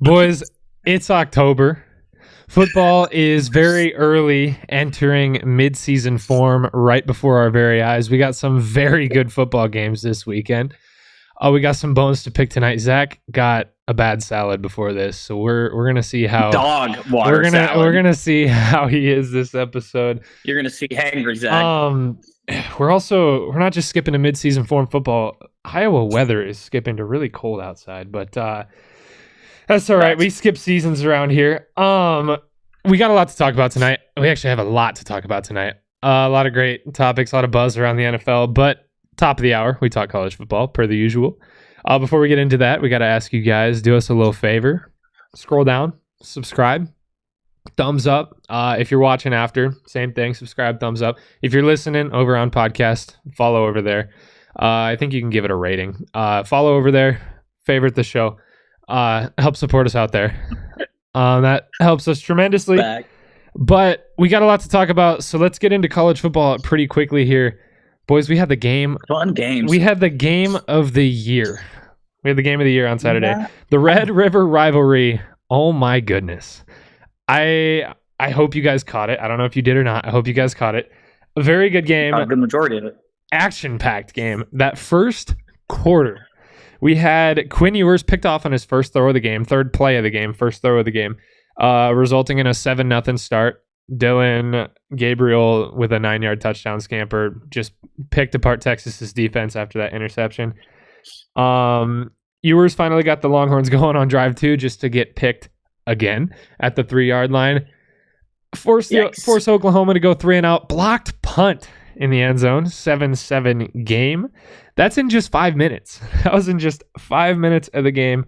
Boys, it's October. Football is very early, entering mid-season form right before our very eyes. We got some very good football games this weekend. We got some bones to pick tonight. Zach got a bad salad before this, so we're gonna see how dog water salad. We're gonna see how he is this episode. You're gonna see hangry Zach. We're not just skipping to mid-season form football. Iowa weather is skipping to really cold outside, but that's all right. We skip seasons around here. We got a lot to talk about tonight. We actually have a lot to talk about tonight. A lot of great topics, a lot of buzz around the NFL, but top of the hour, we talk college football per the usual. Before we get into that, we got to ask you guys, do us a little favor. Scroll down, subscribe, thumbs up. If you're watching after, same thing, subscribe, thumbs up. If you're listening over on podcast, follow over there. I think you can give it a rating. Follow over there, favorite the show. Help support us out there. That helps us tremendously. But we got a lot to talk about, so let's get into college football pretty quickly here. Boys, we had the game. Fun games. We had the game of the year. We had the game of the year on Saturday. Yeah. The Red River Rivalry. Oh my goodness. I hope you guys caught it. I don't know if you did or not. I hope you guys caught it. A very good game. A good majority of it. Action-packed game. That first quarter, we had Quinn Ewers picked off on his first throw of the game, third play of the game, first throw of the game, resulting in a 7-0 start. Dylan Gabriel with a 9-yard touchdown scamper just picked apart Texas's defense after that interception. Ewers finally got the Longhorns going on drive 2 just to get picked again at the 3-yard line. Force Oklahoma to go 3-and-out. Blocked punt in the end zone. 7-7 game. That's in just 5 minutes. That was in just 5 minutes of the game.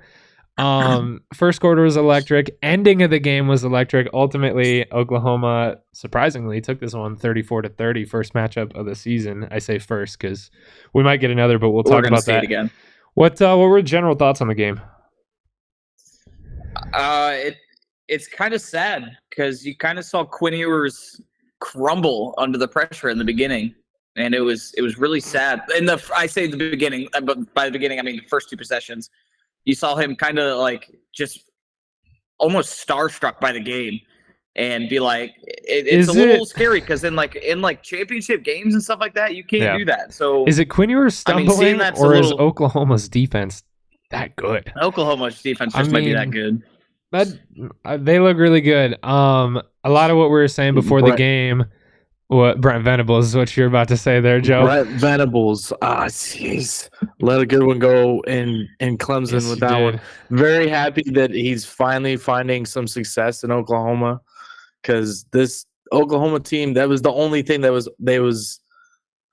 First quarter was electric. Ending of the game was electric. Ultimately, Oklahoma surprisingly took this one 34-30. First matchup of the season. I say first because we might get another, but we'll talk about that again. What were general thoughts on the game? It's kind of sad because you kind of saw Quinn Ewers crumble under the pressure in the beginning, and it was really sad. I say the beginning, but by the beginning I mean the first 2 possessions. You saw him kind of like just almost starstruck by the game and be like, it's a little scary because in championship games and stuff like that, you can't do that. So is it Quinn Ewers stumbling or is Oklahoma's defense that good? Oklahoma's defense might be that good. They look really good. A lot of what we were saying before the game. What Brent Venables is what you're about to say there, Joe. Brent Venables, jeez, let a good one go in Clemson with that one. Very happy that he's finally finding some success in Oklahoma, because this Oklahoma team, that was the only thing that was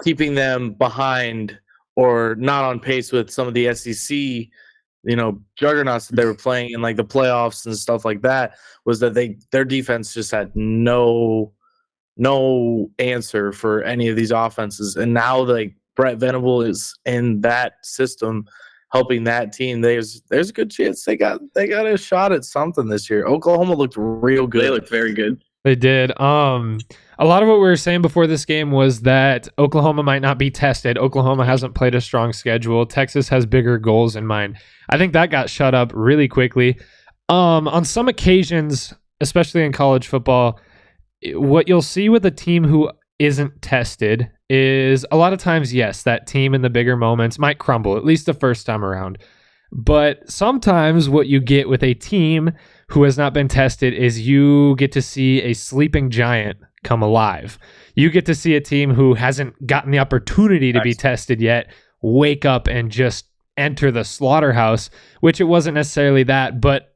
keeping them behind or not on pace with some of the SEC, juggernauts that they were playing in like the playoffs and stuff like that. Was that their defense just had no answer for any of these offenses, and now Brett Venable is in that system helping that team. There's a good chance they got a shot at something this year. Oklahoma looked real good. They looked very good. They did. A lot of what we were saying before this game was that Oklahoma might not be tested. Oklahoma hasn't played a strong schedule. Texas has bigger goals in mind. I think that got shut up really quickly. On some occasions, especially in college football, what you'll see with a team who isn't tested is a lot of times, yes, that team in the bigger moments might crumble, at least the first time around. But sometimes what you get with a team who has not been tested is you get to see a sleeping giant come alive. You get to see a team who hasn't gotten the opportunity to be tested yet wake up and just enter the slaughterhouse, which it wasn't necessarily that, but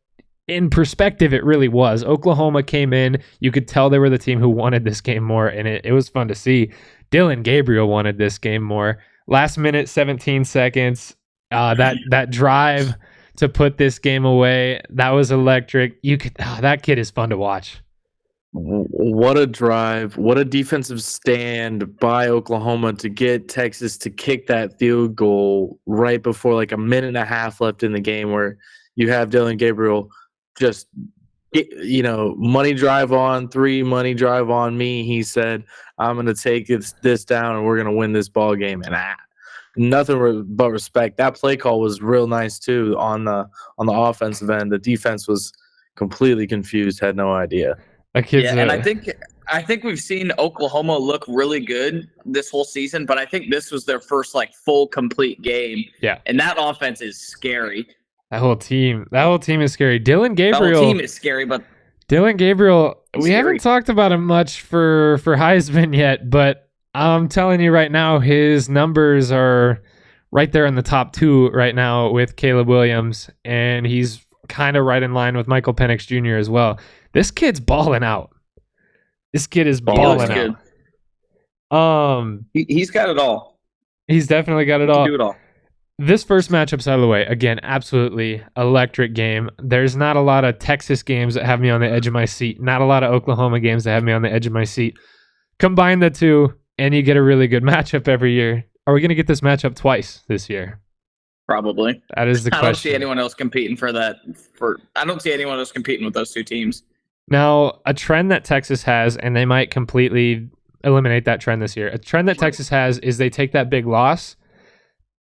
in perspective, it really was. Oklahoma came in. You could tell they were the team who wanted this game more, and it was fun to see. Dylan Gabriel wanted this game more. Last minute, 17 seconds. That drive to put this game away, that was electric. That kid is fun to watch. What a drive. What a defensive stand by Oklahoma to get Texas to kick that field goal right before like a minute and a half left in the game, where you have Dylan Gabriel just, money drive on 3, money drive on me. He said, I'm going to take this down and we're going to win this ball game. And nothing but respect. That play call was real nice too on the offensive end. The defense was completely confused, had no idea. And I think we've seen Oklahoma look really good this whole season, but I think this was their first like full complete game. Yeah. And that offense is scary. That whole team is scary. Dylan Gabriel. That whole team is scary, but Dylan Gabriel, we scary. haven't talked about him much for Heisman yet, but I'm telling you right now, his numbers are right there in the top 2 right now with Caleb Williams, and he's kind of right in line with Michael Penix Jr. as well. This kid's balling out. This kid is balling out. He's got it all. He's definitely got it all. Do it all. This first matchup's out of the way. Again, absolutely electric game. There's not a lot of Texas games that have me on the edge of my seat. Not a lot of Oklahoma games that have me on the edge of my seat. Combine the two, and you get a really good matchup every year. Are we going to get this matchup twice this year? Probably. That is the question. I don't see anyone else competing for that. I don't see anyone else competing with those two teams. Now, a trend that Texas has, and they might completely eliminate that trend this year. A trend that Texas has is they take that big loss,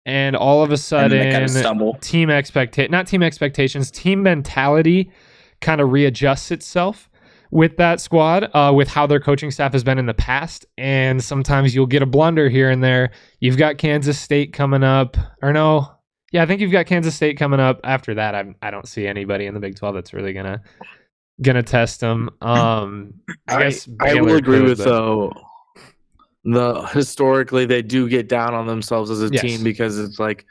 and all of a sudden, team mentality kind of readjusts itself with that squad, with how their coaching staff has been in the past. And sometimes you'll get a blunder here and there. You've got Kansas State coming up, or no? Yeah, I think you've got Kansas State coming up. After that, I don't see anybody in the Big 12 that's really gonna test them. I guess I will agree with though. Historically they do get down on themselves as a team, because it's like,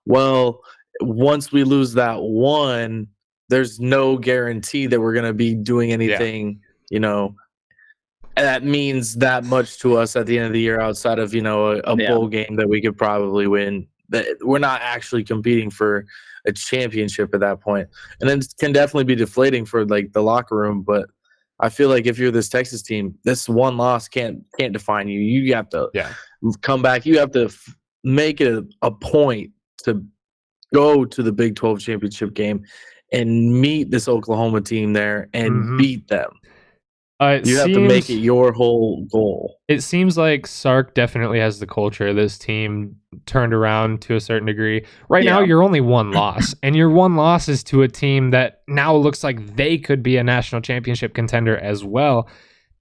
well, once we lose that one, there's no guarantee that we're going to be doing anything, that means that much to us at the end of the year, outside of, a bowl game that we could probably win. That we're not actually competing for a championship at that point. And then it can definitely be deflating for like the locker room, but I feel like if you're this Texas team, this one loss can't define you. You have to come back. You have to make it a point to go to the Big 12 championship game and meet this Oklahoma team there and beat them. You have to make it your whole goal. It seems like Sark definitely has the culture of this team turned around to a certain degree. Right now, you're only one loss, and your one loss is to a team that now looks like they could be a national championship contender as well.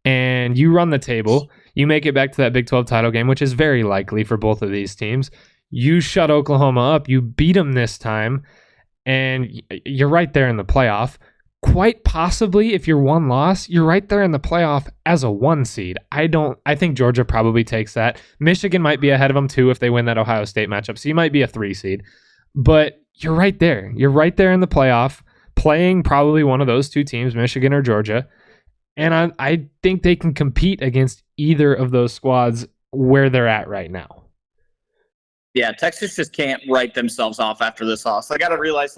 And you run the table. You make it back to that Big 12 title game, which is very likely for both of these teams. You shut Oklahoma up. You beat them this time, and you're right there in the playoff. Quite possibly, if you're one loss, you're right there in the playoff as a 1 seed. I think Georgia probably takes that. Michigan might be ahead of them too if they win that Ohio State matchup. So you might be a 3 seed. But you're right there. You're right there in the playoff, playing probably one of those two teams, Michigan or Georgia. And I think they can compete against either of those squads where they're at right now. Yeah, Texas just can't write themselves off after this loss. I got to realize,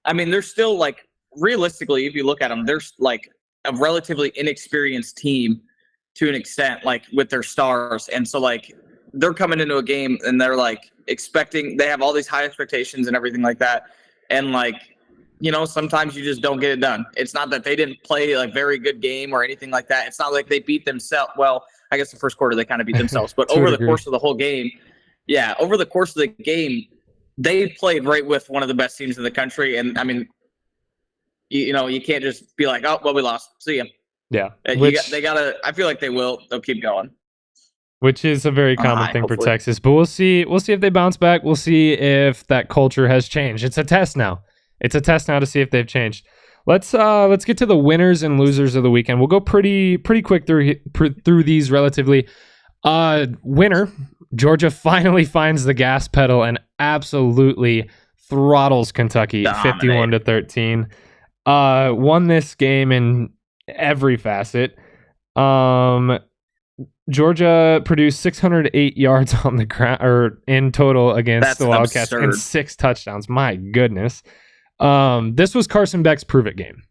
they're still realistically, if you look at them, they're like a relatively inexperienced team to an extent, like with their stars. And so they're coming into a game and they're expecting, they have all these high expectations and everything like that. And sometimes you just don't get it done. It's not that they didn't play a very good game or anything like that. It's not like they beat themselves. Well, I guess the first quarter they kind of beat themselves, but over the course of the whole game, over the course of the game, they played right with one of the best teams in the country. And you can't just be like, oh, well, we lost. See ya. Yeah. They gotta. I feel like they'll keep going. Which is a very common thing for Texas. But we'll see if they bounce back. We'll see if that culture has changed. It's a test now. It's a test now to see if they've changed. Let's get to the winners and losers of the weekend. We'll go pretty quick through these relatively. Winner, Georgia finally finds the gas pedal and absolutely throttles Kentucky 51-13. Won this game in every facet. Georgia produced 608 yards on the ground, or in total against the Wildcats, and 6 touchdowns. My goodness. This was Carson Beck's prove it game.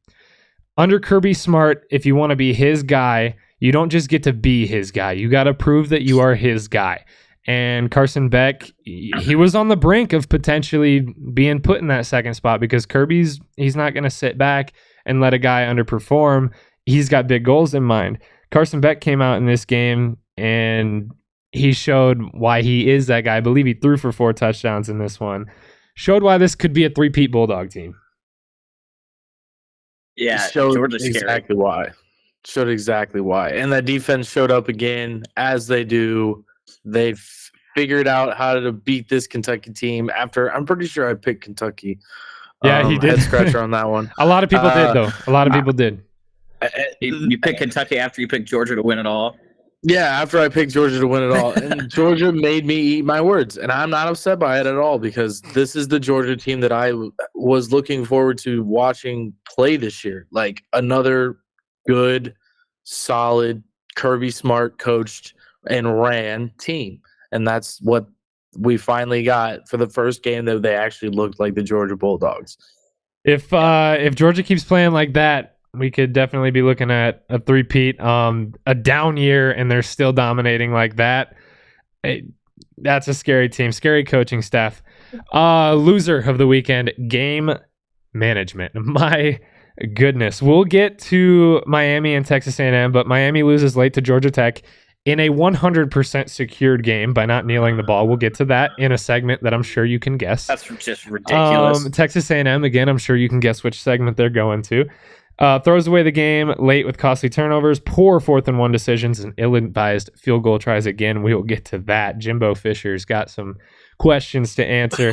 Under Kirby Smart, if you want to be his guy, you don't just get to be his guy. You got to prove that you are his guy. And Carson Beck, he was on the brink of potentially being put in that second spot, because he's not going to sit back and let a guy underperform. He's got big goals in mind. Carson Beck came out in this game and he showed why he is that guy. I believe he threw for 4 touchdowns in this one. Showed why this could be a three-peat Bulldog team. Yeah, showed Georgia's exactly why. Showed exactly why. And that defense showed up again, as they do. They've figured out how to beat this Kentucky team after, I'm pretty sure I picked Kentucky. Yeah, he did. Head scratcher on that one. A lot of people did, though. A lot of people did. You picked Kentucky after you picked Georgia to win it all. Yeah, after I picked Georgia to win it all. And Georgia made me eat my words. And I'm not upset by it at all, because this is the Georgia team that I was looking forward to watching play this year. Like, another good, solid, Kirby Smart coached and ran team. And that's what we finally got for the first game, that they actually looked like the Georgia Bulldogs. If Georgia keeps playing like that, we could definitely be looking at a three-peat, a down year, and they're still dominating like that. That's a scary team, scary coaching staff. Loser of the weekend, game management. My goodness. We'll get to Miami and Texas A&M, but Miami loses late to Georgia Tech in a 100% secured game by not kneeling the ball. We'll get to that in a segment that I'm sure you can guess. That's just ridiculous. Texas A&M, again, I'm sure you can guess which segment they're going to. Throws away the game late with costly turnovers, poor 4th and 1 decisions, and ill-advised field goal tries again. We will get to that. Jimbo Fisher's got some questions to answer.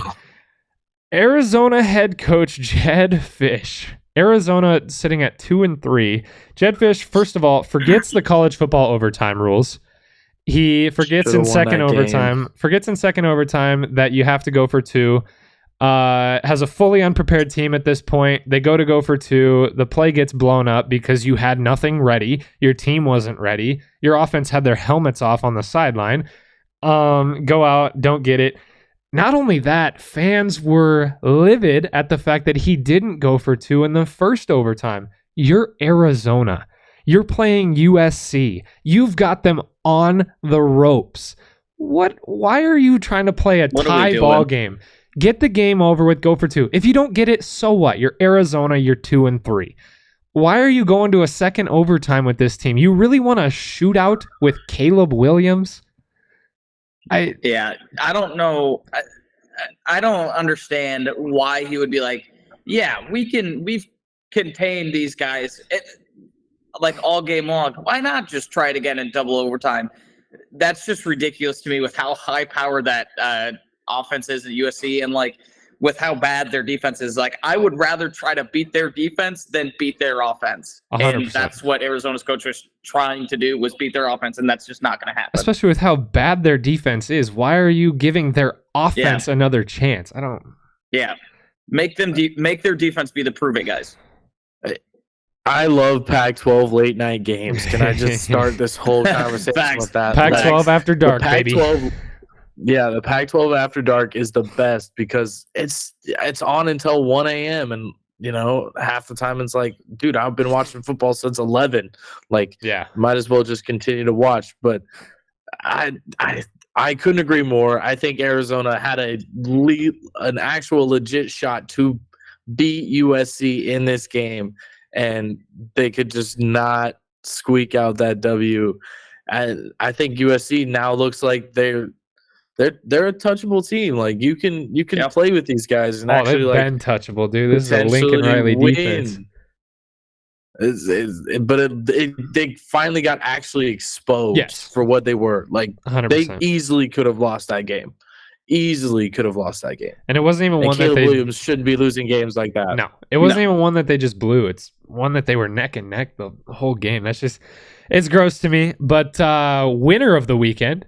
Arizona head coach Jedd Fisch. Arizona sitting at 2-3. Jedd Fisch, first of all, forgets the college football overtime rules. He forgets in second overtime. Forgets in second overtime that you have to go for 2. Has a fully unprepared team at this point. They go for 2. The play gets blown up because you had nothing ready. Your team wasn't ready. Your offense had their helmets off on the sideline. Go out, don't get it. Not only that, fans were livid at the fact that he didn't go for 2 in the first overtime. You're Arizona. You're playing USC. You've got them on the ropes. Why are you trying to play a tie ball game? Get the game over with, go for 2. If you don't get it, so what? You're Arizona, you're 2-3. Why are you going to a second overtime with this team? You really want a shootout with Caleb Williams? I don't know. I don't understand why he would be like, yeah, we've contained these guys like all game long. Why not just try it again in double overtime? That's just ridiculous to me with how high powered that offense is at USC, and like with how bad their defense is. Like, I would rather try to beat their defense than beat their offense. 100%. And that's what Arizona's coach was trying to do, was beat their offense, and that's just not going to happen. Especially with how bad their defense is. Why are you giving their offense another chance? I don't. Yeah, make them make their defense be the prove it guys. I love Pac-12 late night games. Can I just start this whole conversation with that? Pac-12 after dark, baby. Yeah, the Pac-12 after dark is the best because it's on until 1 a.m. and half the time it's like, dude, I've been watching football since 11. Like, yeah, might as well just continue to watch. But I couldn't agree more. I think Arizona had an actual legit shot to beat USC in this game, and they could just not squeak out that W. And I think USC now looks like they're a touchable team. Like, you can play with these guys and actually they've been touchable, dude. This is a Lincoln Riley defense. But they finally got actually exposed for what they were. Like, 100%. They easily could have lost that game. And it wasn't even one Caleb that Williams shouldn't be losing games like that. No, it wasn't even one that they just blew. It's one that they were neck and neck the whole game. It's gross to me. But winner of the weekend,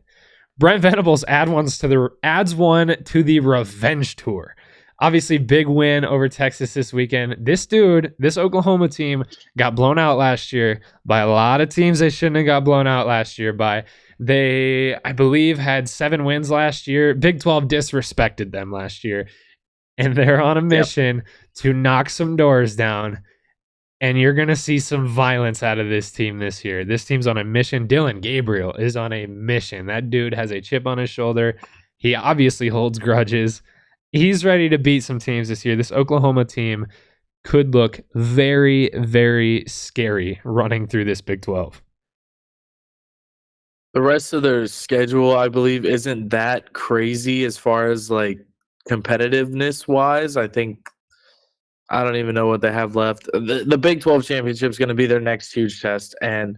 Brent Venables adds one to the revenge tour. Obviously, big win over Texas this weekend. This Oklahoma team got blown out last year by a lot of teams they shouldn't have got blown out last year by. They, I believe, had 7 wins last year. Big 12 disrespected them last year. And they're on a mission to knock some doors down. And you're going to see some violence out of this team this year. This team's on a mission. Dylan Gabriel is on a mission. That dude has a chip on his shoulder. He obviously holds grudges. He's ready to beat some teams this year. This Oklahoma team could look very, very scary running through this Big 12. The rest of their schedule, I believe, isn't that crazy as far as like competitiveness wise. I think I don't even know what they have left. The Big 12 championship is going to be their next huge test, and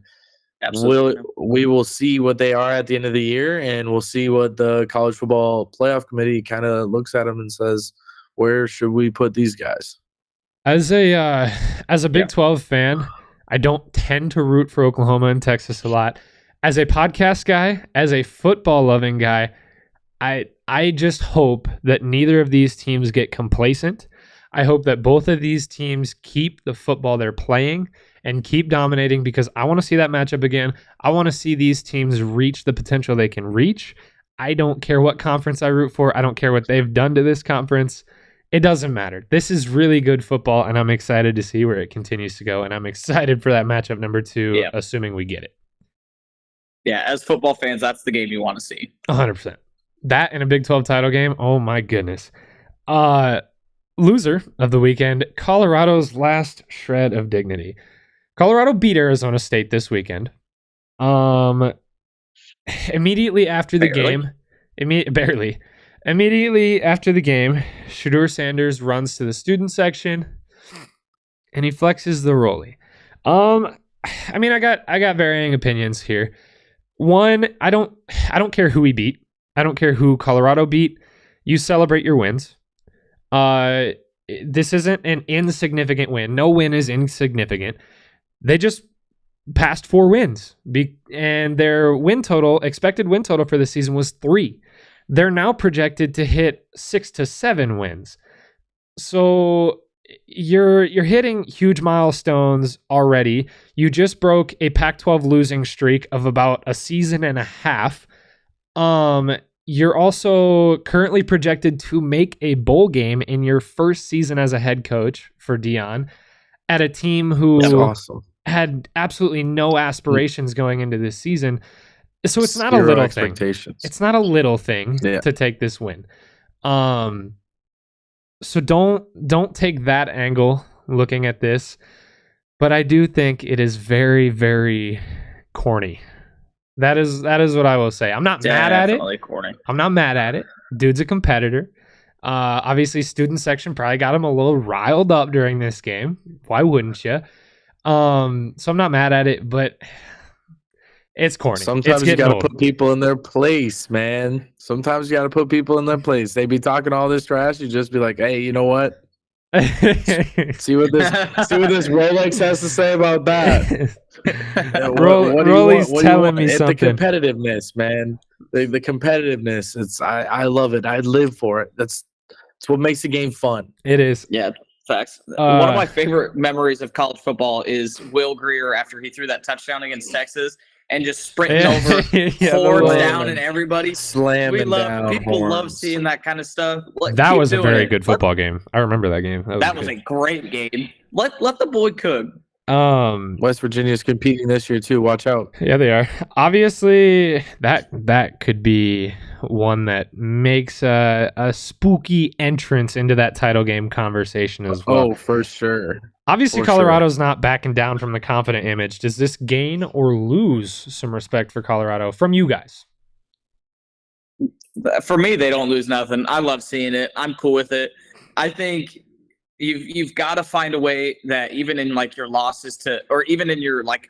Absolutely. we will see what they are at the end of the year, and we'll see what the college football playoff committee kind of looks at them and says, where should we put these guys? As a Big 12 fan, I don't tend to root for Oklahoma and Texas a lot. As a podcast guy, as a football loving guy, I just hope that neither of these teams get complacent. I hope that both of these teams keep the football they're playing and keep dominating, because I want to see that matchup again. I want to see these teams reach the potential they can reach. I don't care what conference I root for. I don't care what they've done to this conference. It doesn't matter. This is really good football, and I'm excited to see where it continues to go, and I'm excited for that matchup number 2, assuming we get it. Yeah, as football fans, that's the game you want to see. 100%. That and a Big 12 title game, oh my goodness. Loser of the weekend, Colorado's last shred of dignity. Colorado beat Arizona State this weekend. Immediately after the game, barely. Immediately after the game, Shedeur Sanders runs to the student section and he flexes the rollie. I mean, I got varying opinions here. One, I don't care who he beat. I don't care who Colorado beat. You celebrate your wins. This isn't an insignificant win. No win is insignificant. They just passed 4 wins, and their expected win total for the season was 3. They're now projected to hit 6 to 7 wins. So you're hitting huge milestones already. You just broke a Pac-12 losing streak of about a season and a half. You're also currently projected to make a bowl game in your first season as a head coach for Dion at a team who had absolutely no aspirations going into this season. So it's not a little thing. It's not a little thing to take this win. So don't take that angle looking at this, but I do think it is very, very corny. That is what I will say. I'm not mad at it. Corny. I'm not mad at it. Dude's a competitor. Obviously, student section probably got him a little riled up during this game. Why wouldn't you? So I'm not mad at it, but it's corny. Sometimes you got to put people in their place, man. Sometimes you got to put people in their place. They be talking all this trash. You just be like, hey, you know what? see what this Rolex has to say about that. Rolly's telling me something. The competitiveness, man. The competitiveness. I love it. I live for it. That's what makes the game fun. It is. Yeah, facts. One of my favorite memories of college football is Will Greer after he threw that touchdown against Texas and just sprinting over forwards down and everybody slamming down. People love seeing that kind of stuff. That was a very good football game. I remember that game. That was a great game. Let the boy cook. West Virginia's competing this year too. Watch out. Yeah, they are. Obviously, that could be one that makes a spooky entrance into that title game conversation as well. Oh, for sure. Obviously, Colorado's not backing down from the confident image. Does this gain or lose some respect for Colorado from you guys? For me, they don't lose nothing. I love seeing it. I'm cool with it. I think you've got to find a way that even in like your losses or even in your like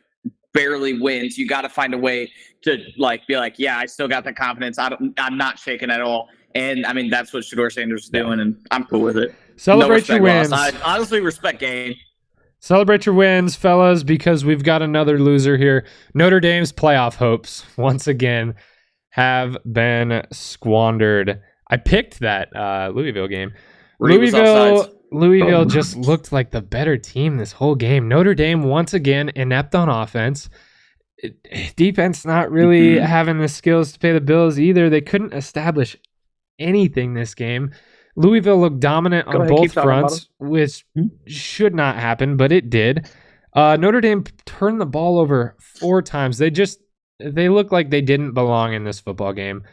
barely wins, you got to find a way to like be like, yeah, I still got the confidence. I'm not shaking at all. And I mean, that's what Shedeur Sanders is doing, and I'm cool with it. Celebrate your wins. I honestly respect game. Celebrate your wins, fellas, because we've got another loser here. Notre Dame's playoff hopes, once again, have been squandered. I picked that Louisville game. Louisville just looked like the better team this whole game. Notre Dame, once again, inept on offense. Defense not really having the skills to pay the bills either. They couldn't establish anything this game. Louisville looked dominant on both fronts, which should not happen, but it did. Notre Dame turned the ball over 4 times. They look like they didn't belong in this football game,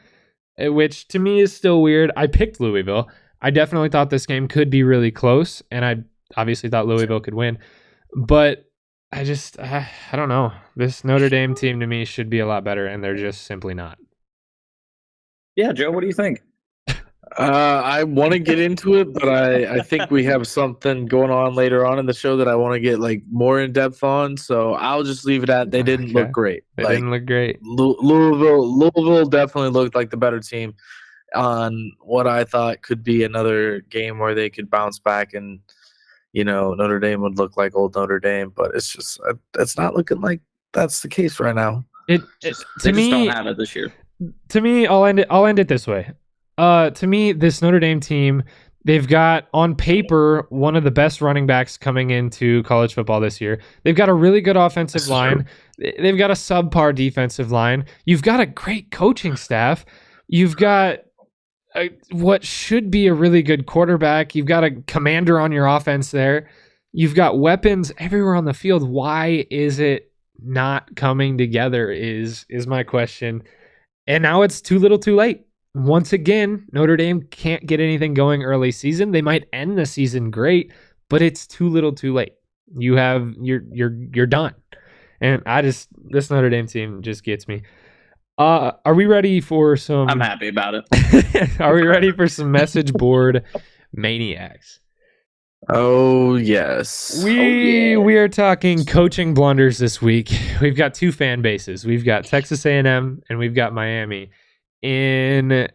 which to me is still weird. I picked Louisville. I definitely thought this game could be really close, and I obviously thought Louisville could win. But I don't know. This Notre Dame team to me should be a lot better, and they're just simply not. Yeah, Joe, what do you think? I want to get into it, but I think we have something going on later on in the show that I want to get like more in depth on. So I'll just leave it at they didn't look great. They didn't look great. Louisville definitely looked like the better team on what I thought could be another game where they could bounce back and Notre Dame would look like old Notre Dame, but it's not looking like that's the case right now. They just don't have it this year. To me, I'll end it this way. To me, this Notre Dame team, they've got on paper one of the best running backs coming into college football this year. They've got a really good offensive line. They've got a subpar defensive line. You've got a great coaching staff. You've got what should be a really good quarterback. You've got a commander on your offense there. You've got weapons everywhere on the field. Why is it not coming together is my question. And now it's too little too late. Once again, Notre Dame can't get anything going early season. They might end the season great, but it's too little too late. You're done. And this Notre Dame team just gets me. Are we ready for some? I'm happy about it. Are we ready for some message board maniacs? Oh yes. We are talking coaching blunders this week. We've got two fan bases. We've got Texas A&M and we've got Miami. In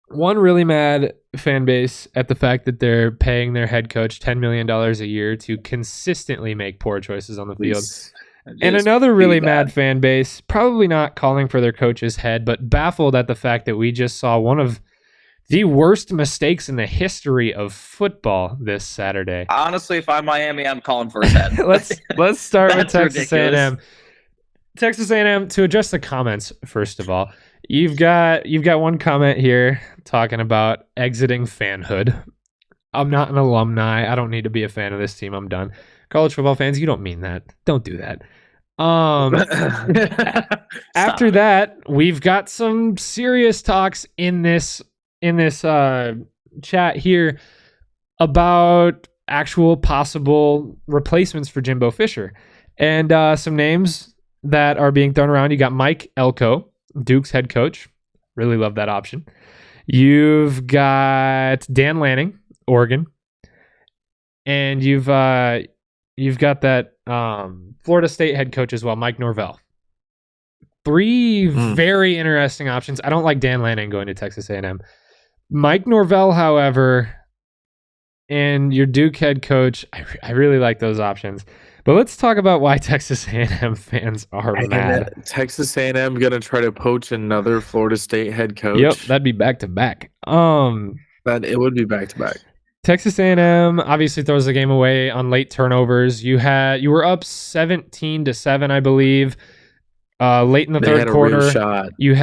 one really mad fan base at the fact that they're paying their head coach $10 million a year to consistently make poor choices on the field. And another really mad fan base, probably not calling for their coach's head, but baffled at the fact that we just saw one of the worst mistakes in the history of football this Saturday. Honestly, if I'm Miami, I'm calling for his head. Let's start with Texas ridiculous. A&M. Texas A&M, to address the comments, first of all, you've got one comment here talking about exiting fanhood. I'm not an alumni. I don't need to be a fan of this team. I'm done. College football fans, you don't mean that. Don't do that. After that, we've got some serious talks in this chat here about actual possible replacements for Jimbo Fisher. And some names that are being thrown around. You got Mike Elko, Duke's head coach. Really love that option. You've got Dan Lanning, Oregon. And you've got that Florida State head coach as well, Mike Norvell. Three very interesting options. I don't like Dan Lanning going to Texas A&M. Mike Norvell, however, and your Duke head coach, I really like those options. But let's talk about why Texas A&M fans are mad. Texas A&M going to try to poach another Florida State head coach. Yep, that'd be back to back. It would be back to back. Texas A&M obviously throws the game away on late turnovers. You were up 17-7, I believe. Late in the third quarter, you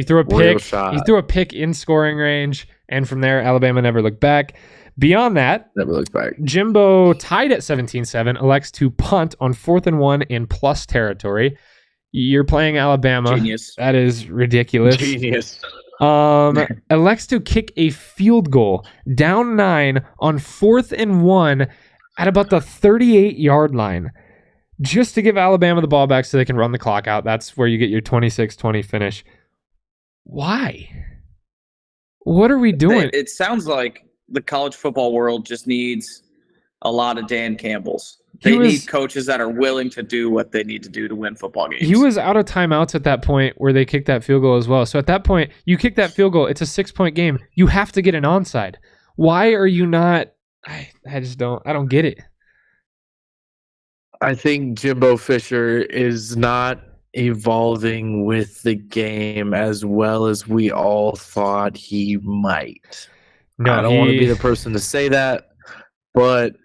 threw a pick. You threw a pick in scoring range, and from there, Alabama never looked back. Beyond that, never looked back. Jimbo tied at 17-7, elects to punt on 4th and 1 in plus territory. You're playing Alabama. Genius. That is ridiculous. Genius. Elects to kick a field goal down 9 on 4th and 1 at about the 38-yard line. Just to give Alabama the ball back so they can run the clock out. That's where you get your 26-20 finish. Why? What are we doing? It sounds like the college football world just needs a lot of Dan Campbells. They need coaches that are willing to do what they need to do to win football games. He was out of timeouts at that point where they kicked that field goal as well. So at that point, you kick that field goal, it's a 6-point game. You have to get an onside. Why are you not? I don't get it. I think Jimbo Fisher is not evolving with the game as well as we all thought he might. No, I don't want to be the person to say that, but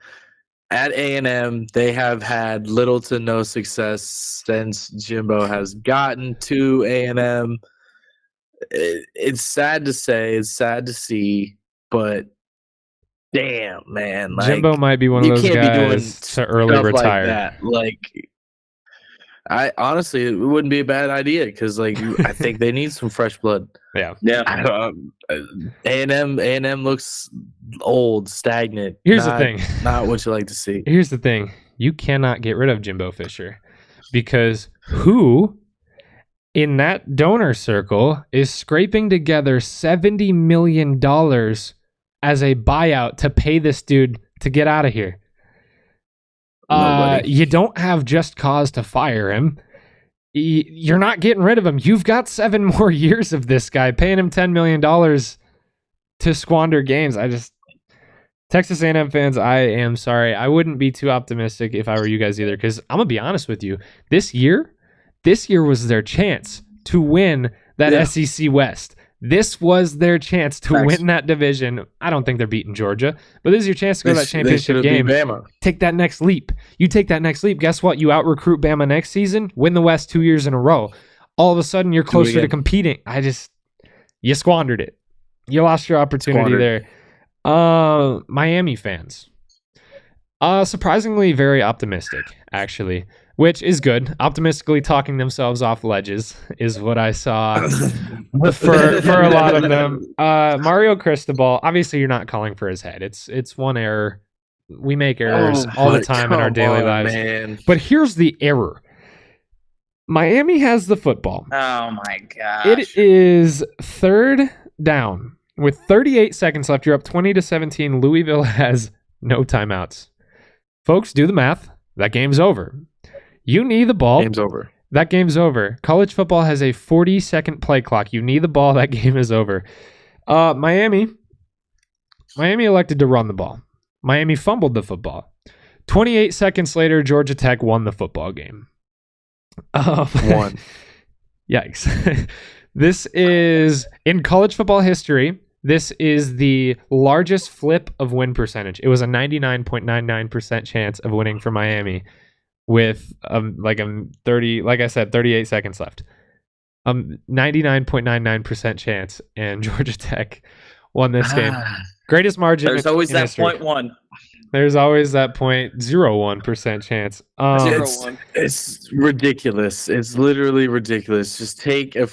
at A&M, they have had little to no success since Jimbo has gotten to A&M. It's sad to say, it's sad to see, but damn, man. Jimbo might be one of those guys to early retire. I honestly, it wouldn't be a bad idea because, I think they need some fresh blood. Yeah. A&M looks old, stagnant. Here's the thing. Not what you like to see. Here's the thing. you cannot get rid of Jimbo Fisher, because who in that donor circle is scraping together $70 million as a buyout to pay this dude to get out of here? Nobody. You don't have just cause to fire him. You're not getting rid of him. You've got 7 more years of this guy, paying him $10 million to squander games. Texas A&M fans, I am sorry. I wouldn't be too optimistic if I were you guys either, because I'm going to be honest with you. This year was their chance to win that SEC West. This was their chance to win that division. I don't think they're beating Georgia, but this is your chance to go to that championship game. Take that next leap. You take that next leap. Guess what? You out-recruit Bama next season, win the West 2 years in a row. All of a sudden, you're closer to competing. You squandered it. You lost your opportunity there. Miami fans. Surprisingly very optimistic, actually, which is good. Optimistically talking themselves off ledges is what I saw for a lot of them. Mario Cristobal, obviously you're not calling for his head. It's one error. We make errors all the time in our daily lives. Man. But here's the error. Miami has the football. Oh my gosh. It is 3rd down. With 38 seconds left, you're up 20-17. Louisville has no timeouts. Folks, do the math. That game's over. You knee the ball. Game's over. That game's over. College football has a 40-second play clock. You knee the ball. That game is over. Miami elected to run the ball. Miami fumbled the football. 28 seconds later, Georgia Tech won the football game. Won. Yikes. This is, in college football history, this is the largest flip of win percentage. It was a 99.99% chance of winning for Miami with 38 seconds left. 99.99% chance, and Georgia Tech won this game. Greatest margin. There's always that history. 0.1. There's always that 0.01% chance. It's ridiculous. It's literally ridiculous. Just take a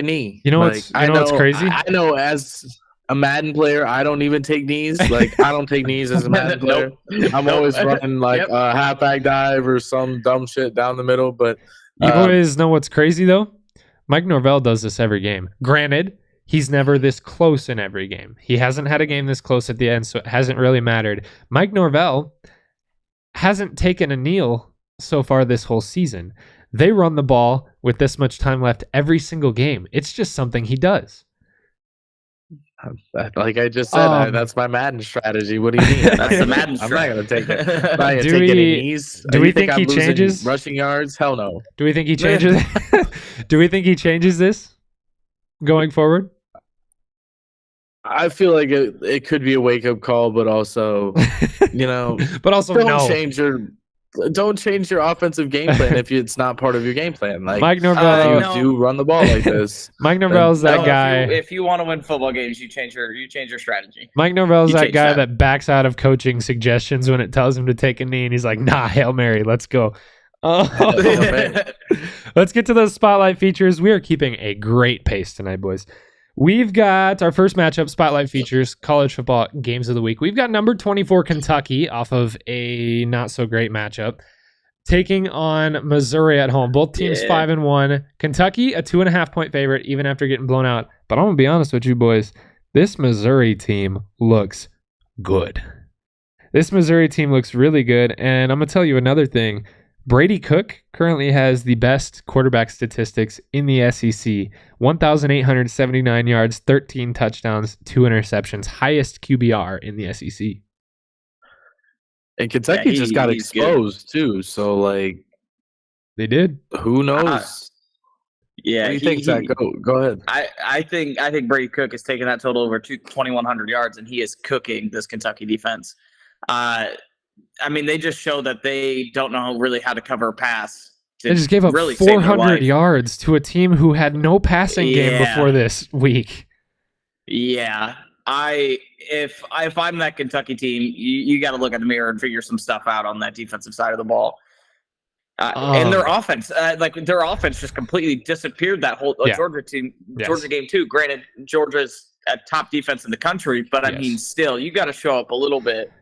knee. You know what's crazy? I know as a Madden player, I don't even take knees. Like I don't take knees as a Madden player. I'm always running a halfback dive or some dumb shit down the middle. But you boys know what's crazy though? Mike Norvell does this every game. Granted, he's never this close in every game. He hasn't had a game this close at the end, so it hasn't really mattered. Mike Norvell hasn't taken a kneel so far this whole season. They run the ball with this much time left every single game. It's just something he does. Like I just said, that's my Madden strategy. What do you mean? That's the Madden strategy. I'm not going to take it. I'm not going to take any knees. Do we think he changes? Rushing yards? Hell no. Do we think he changes? Do we think he changes this going forward? I feel like it could be a wake-up call, but also, but also don't change your offensive game plan if it's not part of your game plan. Like Mike Norvell, do run the ball like this. Mike Norvell's that guy. If you want to win football games, you change your strategy. Mike Norvell's that guy that backs out of coaching suggestions when it tells him to take a knee, and he's like, "Nah, Hail Mary, let's go." Let's get to those spotlight features. We are keeping a great pace tonight, boys. We've got our first matchup, Spotlight Features, college football games of the week. We've got number 24 Kentucky off of a not-so-great matchup, taking on Missouri at home. Both teams 5-1. Kentucky, a 2.5-point favorite, even after getting blown out. But I'm going to be honest with you, boys. This Missouri team looks good. This Missouri team looks really good. And I'm going to tell you another thing. Brady Cook currently has the best quarterback statistics in the SEC. 1,879 yards, 13 touchdowns, 2 interceptions. Highest QBR in the SEC. And Kentucky just got exposed, too. So, they did. Who knows? What do you think, Zach? Go ahead. I think Brady Cook has taken that total over 2,100 yards, and he is cooking this Kentucky defense. They just show that they don't know really how to cover a pass. They just gave up 400 yards to a team who had no passing game before this week. Yeah. If I'm that Kentucky team, you got to look at the mirror and figure some stuff out on that defensive side of the ball. And their offense, their offense just completely disappeared that whole Georgia team, Georgia game too. Granted, Georgia's a top defense in the country, but still, you got to show up a little bit.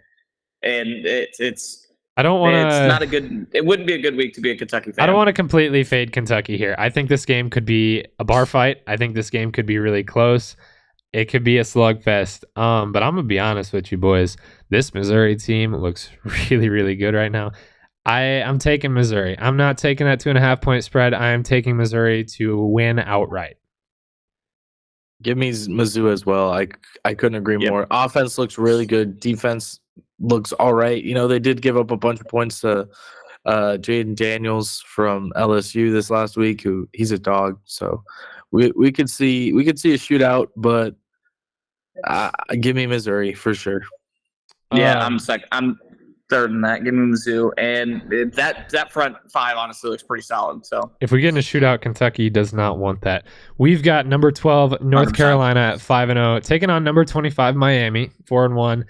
And it's I don't want to. It's not a good. It wouldn't be a good week to be a Kentucky fan. I don't want to completely fade Kentucky here. I think this game could be a bar fight. I think this game could be really close. It could be a slugfest. But I'm gonna be honest with you, boys. This Missouri team looks really, really good right now. I'm taking Missouri. I'm not taking that 2.5-point spread. I am taking Missouri to win outright. Give me Mizzou as well. I couldn't agree more. Offense looks really good. Defense looks all right. They did give up a bunch of points to Jaden Daniels from LSU this last week. He's a dog. So we could see a shootout, but give me Missouri for sure. Yeah, I'm third in that. Give me Mizzou, and that front five honestly looks pretty solid. So if we get in a shootout, Kentucky does not want that. We've got number 12 North 100%. Carolina at 5-0, taking on number 25 Miami 4-1.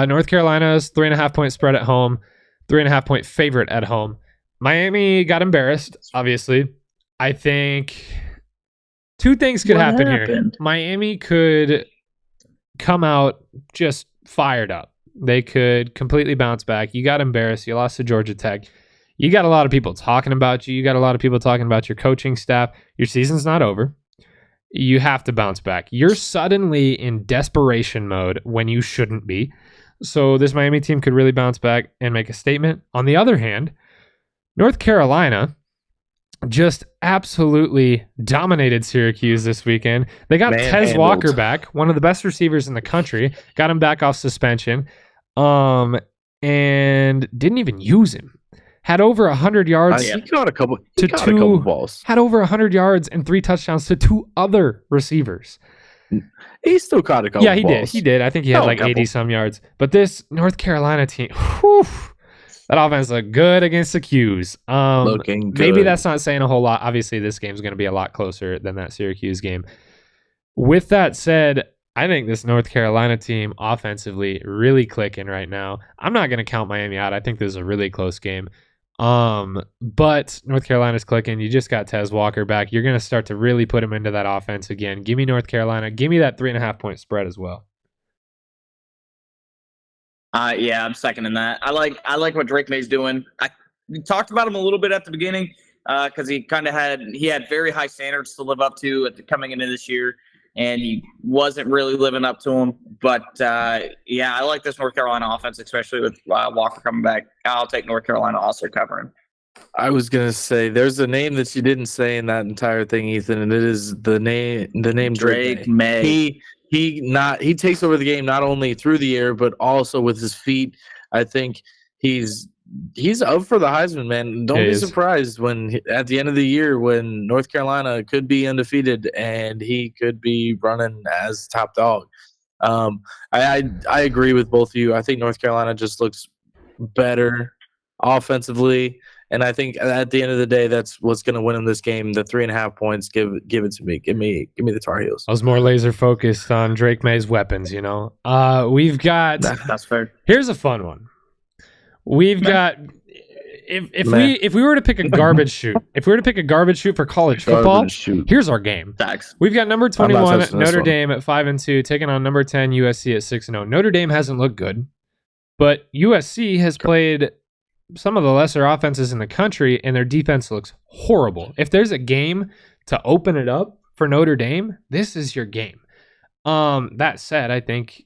North Carolina's 3.5-point spread at home, 3.5-point favorite at home. Miami got embarrassed. Obviously, I think two things could happen here. Miami could come out just fired up. They could completely bounce back. You got embarrassed. You lost to Georgia Tech. You got a lot of people talking about you. You got a lot of people talking about your coaching staff. Your season's not over. You have to bounce back. You're suddenly in desperation mode when you shouldn't be. So this Miami team could really bounce back and make a statement. On the other hand, North Carolina just absolutely dominated Syracuse this weekend. They got Tez Walker back, one of the best receivers in the country. Got him back off suspension. And didn't even use him. Had over 100 yards. He caught a couple balls. Had over 100 yards and 3 touchdowns to 2 other receivers. He still caught a couple balls. Yeah, he did. I think he had like 80-some yards. But this North Carolina team, that offense looked good against the Qs. Looking good. Maybe that's not saying a whole lot. Obviously, this game's going to be a lot closer than that Syracuse game. With that said, I think this North Carolina team offensively really clicking right now. I'm not going to count Miami out. I think this is a really close game. But North Carolina's clicking. You just got Tez Walker back. You're going to start to really put him into that offense again. Give me North Carolina. Give me that 3.5-point spread as well. Yeah, I'm seconding that. I like what Drake May's doing. We talked about him a little bit at the beginning because he had very high standards to live up to coming into this year, and he wasn't really living up to them. But yeah, I like this North Carolina offense, especially with Walker coming back. I'll take North Carolina also covering. I was gonna say there's a name that you didn't say in that entire thing, Ethan, and it is the name Drake May. He takes over the game not only through the air but also with his feet. I think he's up for the Heisman, man. Don't be surprised when at the end of the year when North Carolina could be undefeated and he could be running as top dog. I agree with both of you. I think North Carolina just looks better offensively. And I think at the end of the day, that's what's going to win them this game. The 3.5 points, give it to me. Give me the Tar Heels. I was more laser focused on Drake May's weapons. We've got. That's fair. Here's a fun one. We've got. If we were to pick a garbage shoot, for college football, here's our game. Thanks. We've got number 21 Notre Dame at 5-2, taking on number 10 USC at 6-0. Notre Dame hasn't looked good, but USC has played some of the lesser offenses in the country, and their defense looks horrible. If there's a game to open it up for Notre Dame, this is your game. That said, I think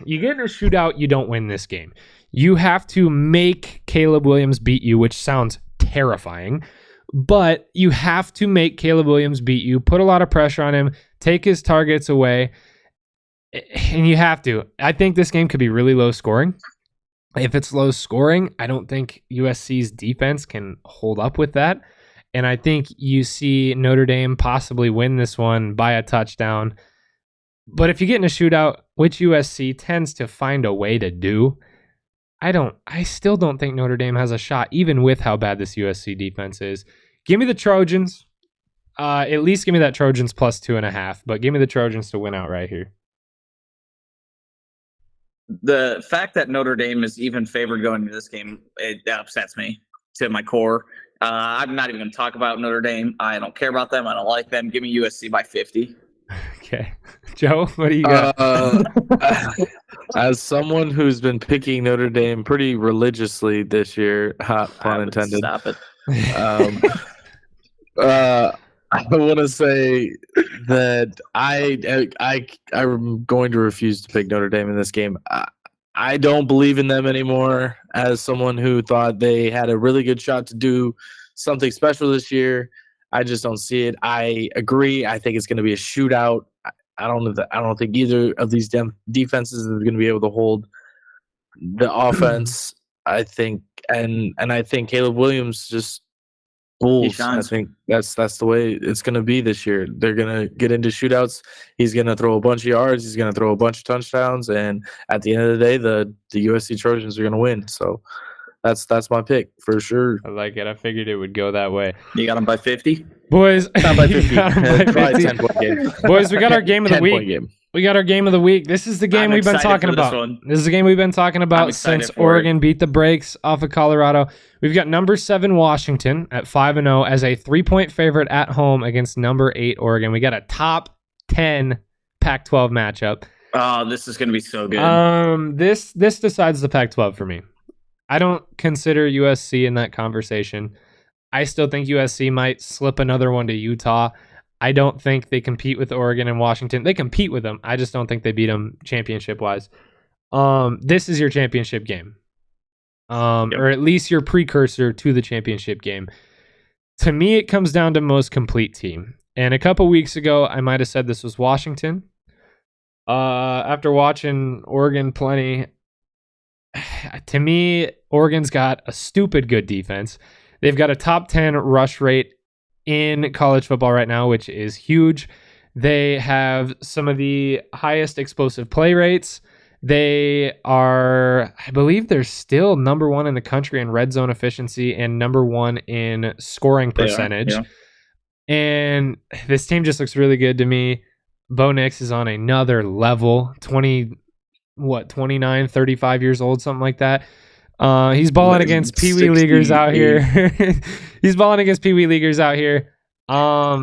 you get in a shootout, you don't win this game. You have to make Caleb Williams beat you, which sounds terrifying, but you have to make Caleb Williams beat you, put a lot of pressure on him, take his targets away, and you have to. I think this game could be really low scoring. If it's low scoring, I don't think USC's defense can hold up with that. And I think you see Notre Dame possibly win this one by a touchdown. But if you get in a shootout, which USC tends to find a way to do, I still don't think Notre Dame has a shot, even with how bad this USC defense is. Give me the Trojans. At least give me that Trojans plus 2.5, but give me the Trojans to win out right here. The fact that Notre Dame is even favored going into this game, it upsets me to my core. I'm not even going to talk about Notre Dame. I don't care about them. I don't like them. Give me USC by 50. Okay. Joe, what do you got? As someone who's been picking Notre Dame pretty religiously this year, pun intended. Stop it. I want to say that I'm going to refuse to pick Notre Dame in this game. I don't believe in them anymore. As someone who thought they had a really good shot to do something special this year, I just don't see it. I agree. I think it's going to be a shootout. I don't think either of these defenses is going to be able to hold the offense. I think, and I think Caleb Williams just bulls. I think that's the way it's going to be this year. They're going to get into shootouts. He's going to throw a bunch of yards. He's going to throw a bunch of touchdowns, and at the end of the day, the USC Trojans are going to win. So that's my pick for sure. I like it. I figured it would go that way. You got them by 50? Boys, not by 50. Probably 10-point game. Boys, we got our game of the week. Game. We got our game of the week. This is the game we've been talking about. This is the game we've been talking about since Oregon beat the brakes off of Colorado. We've got number 7 Washington at 5-0 as a 3-point favorite at home against number 8 Oregon. We got a top 10 Pac-12 matchup. Oh, this is going to be so good. This decides the Pac-12 for me. I don't consider USC in that conversation. I still think USC might slip another one to Utah. I don't think they compete with Oregon and Washington. They compete with them. I just don't think they beat them championship-wise. This is your championship game. Or at least your precursor to the championship game. To me, it comes down to most complete team. And a couple weeks ago, I might have said this was Washington. After watching Oregon plenty, to me, Oregon's got a stupid good defense. They've got a top 10 rush rate in college football right now, which is huge. They have some of the highest explosive play rates. They are, I believe they're still number 1 in the country in red zone efficiency and number 1 in scoring percentage. And this team just looks really good to me. Bo Nix is on another level, 29, 35 years old, something like that. He's balling against Pee Wee leaguers out here. He's balling against Pee Wee leaguers out here. I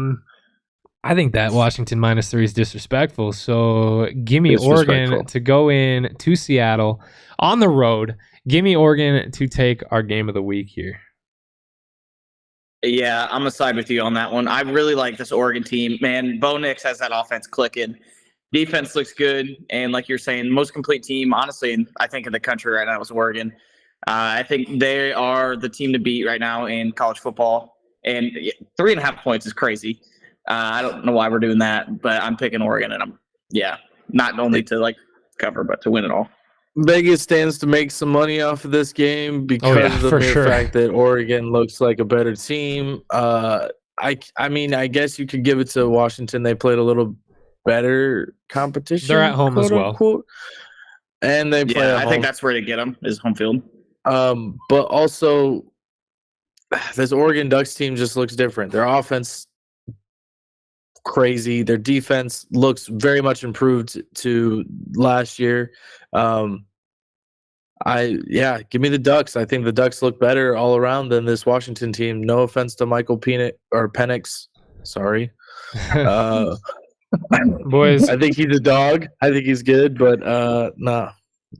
think that Washington -3 is disrespectful. So give me Oregon to go in to Seattle on the road. Give me Oregon to take our game of the week here. Yeah, I'm going to side with you on that one. I really like this Oregon team. Man, Bo Nix has that offense clicking. Defense looks good. And like you're saying, most complete team, honestly, I think in the country right now is Oregon. I think they are the team to beat right now in college football. And 3.5 points is crazy. I don't know why we're doing that, but I'm picking Oregon, and not only to cover, but to win it all. Vegas stands to make some money off of this game because of the fact that Oregon looks like a better team. I mean, I guess you could give it to Washington. They played a little better competition. They're at home as well. Unquote. And they play at home. I think that's where they get them, is home field. But also, this Oregon Ducks team just looks different. Their offense, crazy. Their defense looks very much improved to last year. Give me the Ducks. I think the Ducks look better all around than this Washington team. No offense to Michael Penix. Sorry. Boys, I think he's a dog. I think he's good, but nah.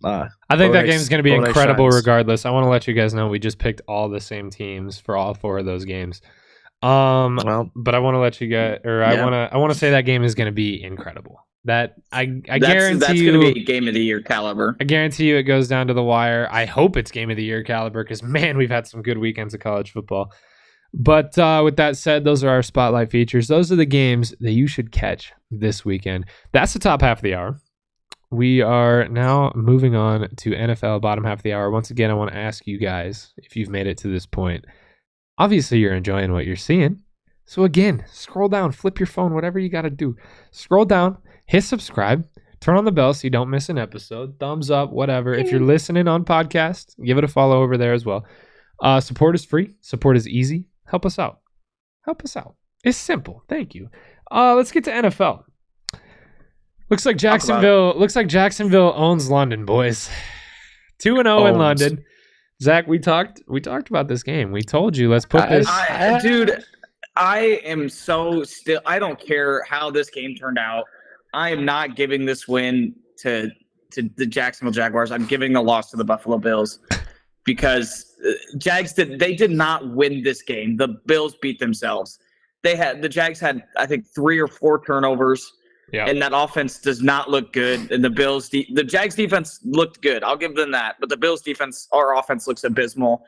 I think that game is going to be incredible regardless. I want to let you guys know we just picked all the same teams for all 4 of those games. But I want to let you guys, I want to say that game is going to be incredible. That I guarantee that's going to be game of the year caliber. I guarantee you it goes down to the wire. I hope it's game of the year caliber because man, we've had some good weekends of college football. But with that said, those are our spotlight features. Those are the games that you should catch this weekend. That's the top half of the hour. We are now moving on to NFL bottom half of the hour. Once again, I want to ask you guys if you've made it to this point. Obviously, you're enjoying what you're seeing. So again, scroll down, flip your phone, whatever you got to do. Scroll down, hit subscribe, turn on the bell so you don't miss an episode. Thumbs up, whatever. If you're listening on podcast, give it a follow over there as well. Support is free. Support is easy. Help us out. Help us out. It's simple. Thank you. Let's get to NFL. Looks like Jacksonville owns London, boys. 2-0 in London. Zach, we talked about this game. We told you, let's put this. Dude, I am so still. I don't care how this game turned out. I am not giving this win to the Jacksonville Jaguars. I'm giving the loss to the Buffalo Bills because they did not win this game. The Bills beat themselves. The Jags had, I think, 3 or 4 turnovers. Yeah. And that offense does not look good. And the Jags defense looked good. I'll give them that. But the Bills defense, our offense looks abysmal.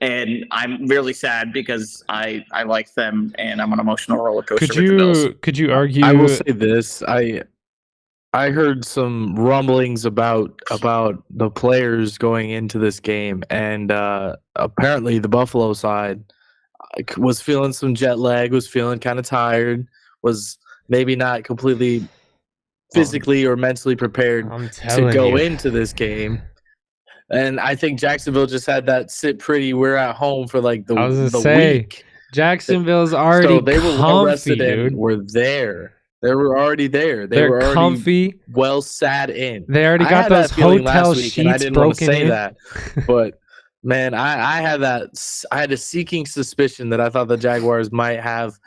And I'm really sad because I like them and I'm an emotional roller coaster with the Bills. Could you argue? I will say this. I heard some rumblings about the players going into this game, and apparently the Buffalo side was feeling some jet lag, was feeling kind of tired, was maybe not completely physically or mentally prepared to go into this game. And I think Jacksonville just had that sit pretty. We're at home for like the week. Jacksonville's already so they were well rested and were there. They were already there. They're already comfy, well sat in. They already got those hotel sheets broken in. I didn't want to say that, but man, I had a seeking suspicion that I thought the Jaguars might have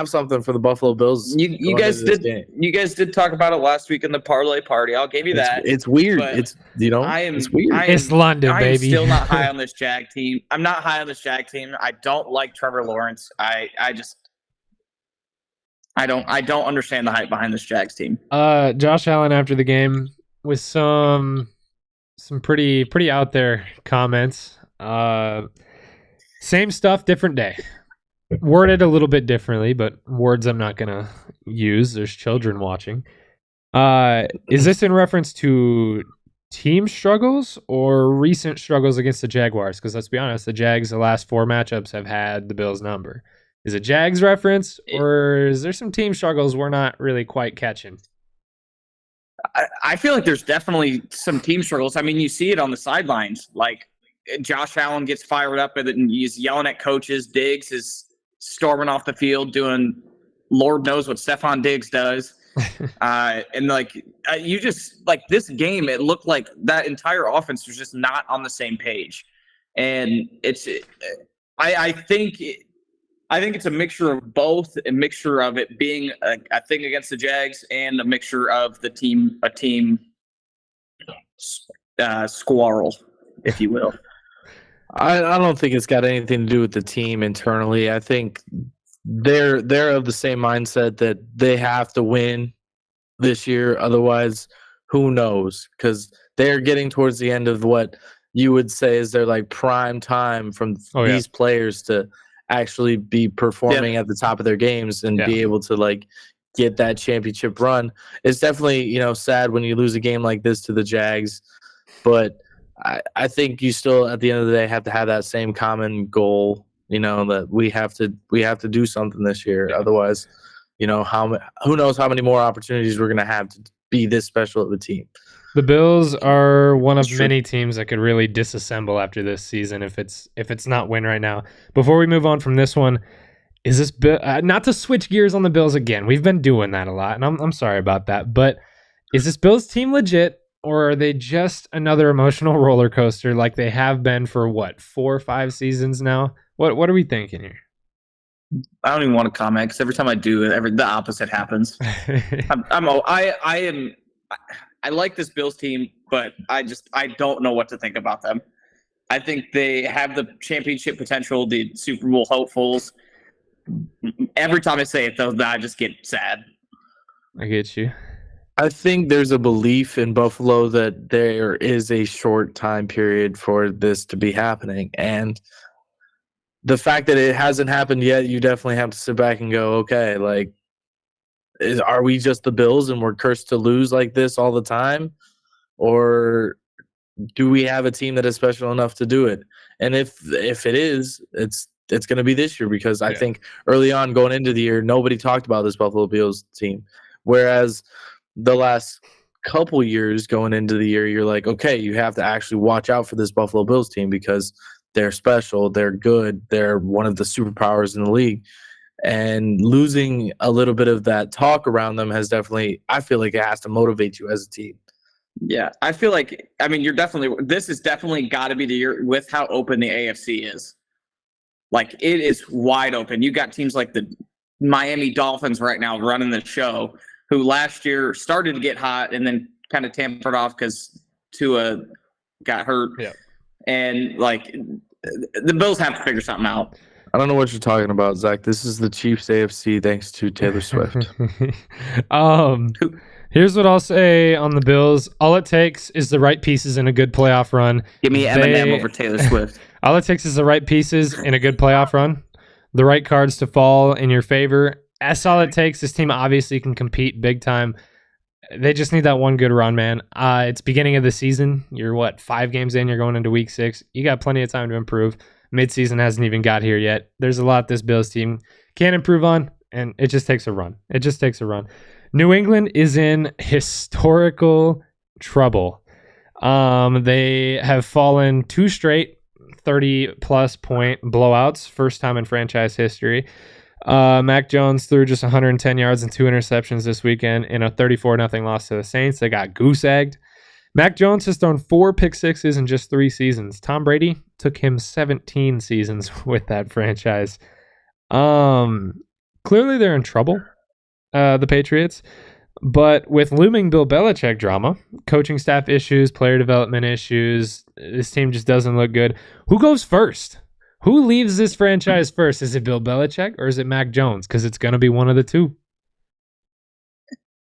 something for the Buffalo Bills. You guys did talk about it last week in the parlay party. I'll give you that. It's weird. It's it's weird. It's London, baby. I'm still not high on this Jag team. I'm not high on this Jag team. I don't like Trevor Lawrence. I don't understand the hype behind this Jags team. Josh Allen after the game with some pretty out there comments. Same stuff, different day. Worded a little bit differently, but words I'm not gonna use. There's children watching. Is this in reference to team struggles or recent struggles against the Jaguars? Because let's be honest, the Jags, the last 4 matchups have had the Bills number. Is it Jags reference, or is there some team struggles we're not really quite catching? I feel like there's definitely some team struggles. I mean, you see it on the sidelines. Like, Josh Allen gets fired up and he's yelling at coaches. Diggs is storming off the field doing Lord knows what Stephon Diggs does. And, like, you just – like, this game, it looked like that entire offense was just not on the same page. And I think it's a mixture of both, a mixture of it being a thing against the Jags and a mixture of a team squirrel, if you will. I don't think it's got anything to do with the team internally. I think they're of the same mindset that they have to win this year. Otherwise, who knows? Because they're getting towards the end of what you would say is their like prime time from these players to actually be performing at the top of their games and be able to like get that championship run. It's definitely, sad when you lose a game like this to the Jags, but I think you still at the end of the day have to have that same common goal, that we have to do something this year. Otherwise, who knows how many more opportunities we're going to have to be this special of a team. The Bills are one of many teams that could really disassemble after this season if it's not win right now. Before we move on from this one, is this not to switch gears on the Bills again? We've been doing that a lot, and I'm sorry about that. But is this Bills team legit, or are they just another emotional roller coaster like they have been for 4 or 5 seasons now? What are we thinking here? I don't even want to comment because every time I do, the opposite happens. I like this Bills team, but I don't know what to think about them. I think they have the championship potential, the Super Bowl hopefuls. Every time I say it, though, I just get sad. I get you. I think there's a belief in Buffalo that there is a short time period for this to be happening. And the fact that it hasn't happened yet, you definitely have to sit back and go, okay, like, are we just the Bills and we're cursed to lose like this all the time? Or do we have a team that is special enough to do it? And if it is, it's going to be this year because I think early on going into the year, nobody talked about this Buffalo Bills team. Whereas the last couple years going into the year, you're like, okay, you have to actually watch out for this Buffalo Bills team because they're special, they're good, they're one of the superpowers in the league. And losing a little bit of that talk around them has definitely, I feel like it has to motivate you as a team. Yeah, I feel like, this has definitely got to be the year with how open the AFC is. Like, it is wide open. You got teams like the Miami Dolphins right now running the show. who last year started to get hot and then kind of tampered off because Tua got hurt. Yeah. And like the Bills have to figure something out. I don't know what you're talking about, Zach. This is the Chiefs AFC thanks to Taylor Swift. Here's what I'll say on the Bills. All it takes is the right pieces in a good playoff run. Give me Eminem over Taylor Swift. All it takes is the right pieces in a good playoff run, the right cards to fall in your favor. That's all it takes. This team obviously can compete big time. They just need that one good run, man. It's beginning of the season. You're 5 games in? You're going into week 6. You got plenty of time to improve. Midseason hasn't even got here yet. There's a lot this Bills team can improve on, and it just takes a run. It just takes a run. New England is in historical trouble. They have fallen 2 straight 30-plus point blowouts, first time in franchise history. Mac Jones threw just 110 yards and 2 interceptions this weekend in a 34-0 loss to the Saints. They got goose-egged. Mac Jones has thrown 4 pick sixes in just 3 seasons. Tom Brady took him 17 seasons with that franchise. Clearly they're in trouble, the Patriots. But with looming Bill Belichick drama, coaching staff issues, player development issues, this team just doesn't look good. Who goes first? Who leaves this franchise first? Is it Bill Belichick or is it Mac Jones? Because it's going to be one of the two.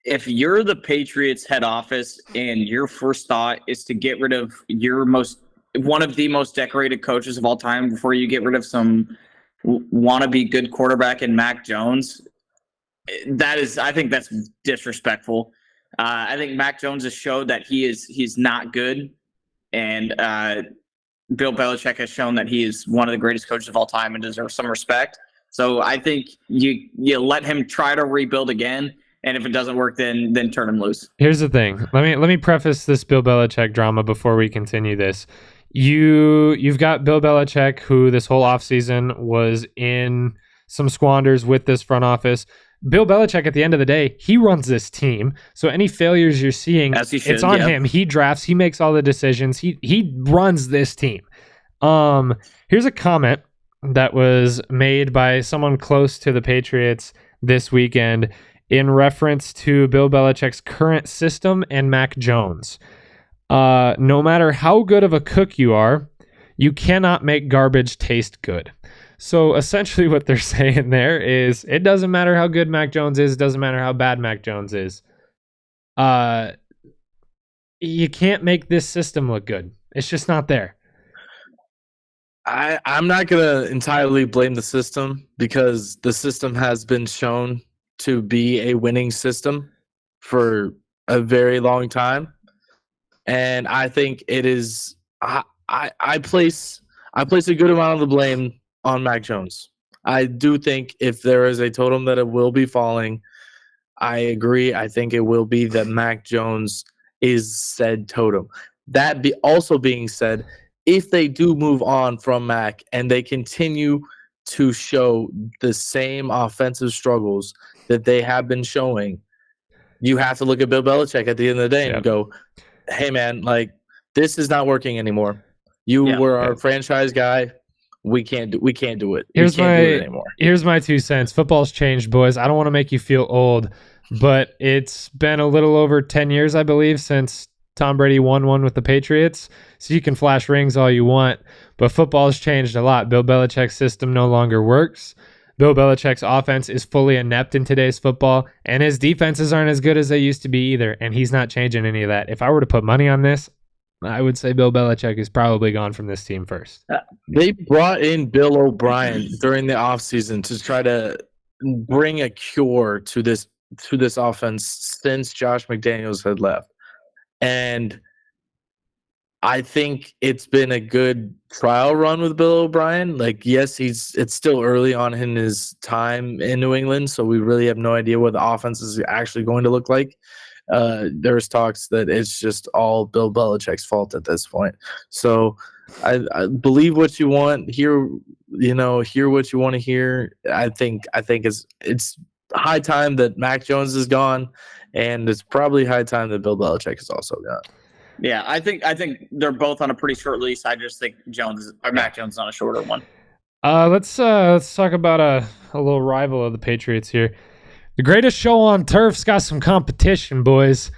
If you're the Patriots head office and your first thought is to get rid of one of the most decorated coaches of all time before you get rid of some wannabe good quarterback in Mac Jones, I think that's disrespectful. I think Mac Jones has showed that he's not good, and Bill Belichick has shown that he is one of the greatest coaches of all time and deserves some respect. So I think you let him try to rebuild again. And if it doesn't work, then turn him loose. Here's the thing. Let me preface this Bill Belichick drama before we continue this. You've got Bill Belichick, who this whole offseason was in some squanders with this front office. Bill Belichick, at the end of the day, he runs this team. So any failures you're seeing, it's on him. He drafts. He makes all the decisions. He runs this team. Here's a comment that was made by someone close to the Patriots this weekend in reference to Bill Belichick's current system and Mac Jones. No matter how good of a cook you are, you cannot make garbage taste good. So essentially what they're saying there is it doesn't matter how good Mac Jones is. It doesn't matter how bad Mac Jones is. You can't make this system look good. It's just not there. I'm not going to entirely blame the system because the system has been shown to be a winning system for a very long time. And I think it is I place a good amount of the blame on Mac Jones. I do think if there is a totem that it will be falling, I agree. I think it will be that Mac Jones is said totem. That also being said, if they do move on from Mac and they continue to show the same offensive struggles that they have been showing, you have to look at Bill Belichick at the end of the day and go, hey, man, like, this is not working anymore. You were our franchise guy. We can't do it. We can't do it anymore. Here's my 2 cents. Football's changed, boys. I don't want to make you feel old, but it's been a little over 10 years, I believe, since Tom Brady won one with the Patriots. So you can flash rings all you want, but football's changed a lot. Bill Belichick's system no longer works. Bill Belichick's offense is fully inept in today's football, and his defenses aren't as good as they used to be either, and he's not changing any of that. If I were to put money on this, I would say Bill Belichick is probably gone from this team first. They brought in Bill O'Brien during the offseason to try to bring a cure to this offense since Josh McDaniels had left. And I think it's been a good trial run with Bill O'Brien. Like, yes, it's still early on in his time in New England, so we really have no idea what the offense is actually going to look like. There's talks that it's just all Bill Belichick's fault at this point. So I believe what you want, hear what you want to hear. I think it's high time that Mac Jones is gone, and it's probably high time that Bill Belichick is also gone. Yeah, I think they're both on a pretty short lease. I just think Mac Jones is on a shorter one. Let's talk about a little rival of the Patriots here. The greatest show on turf's got some competition, boys.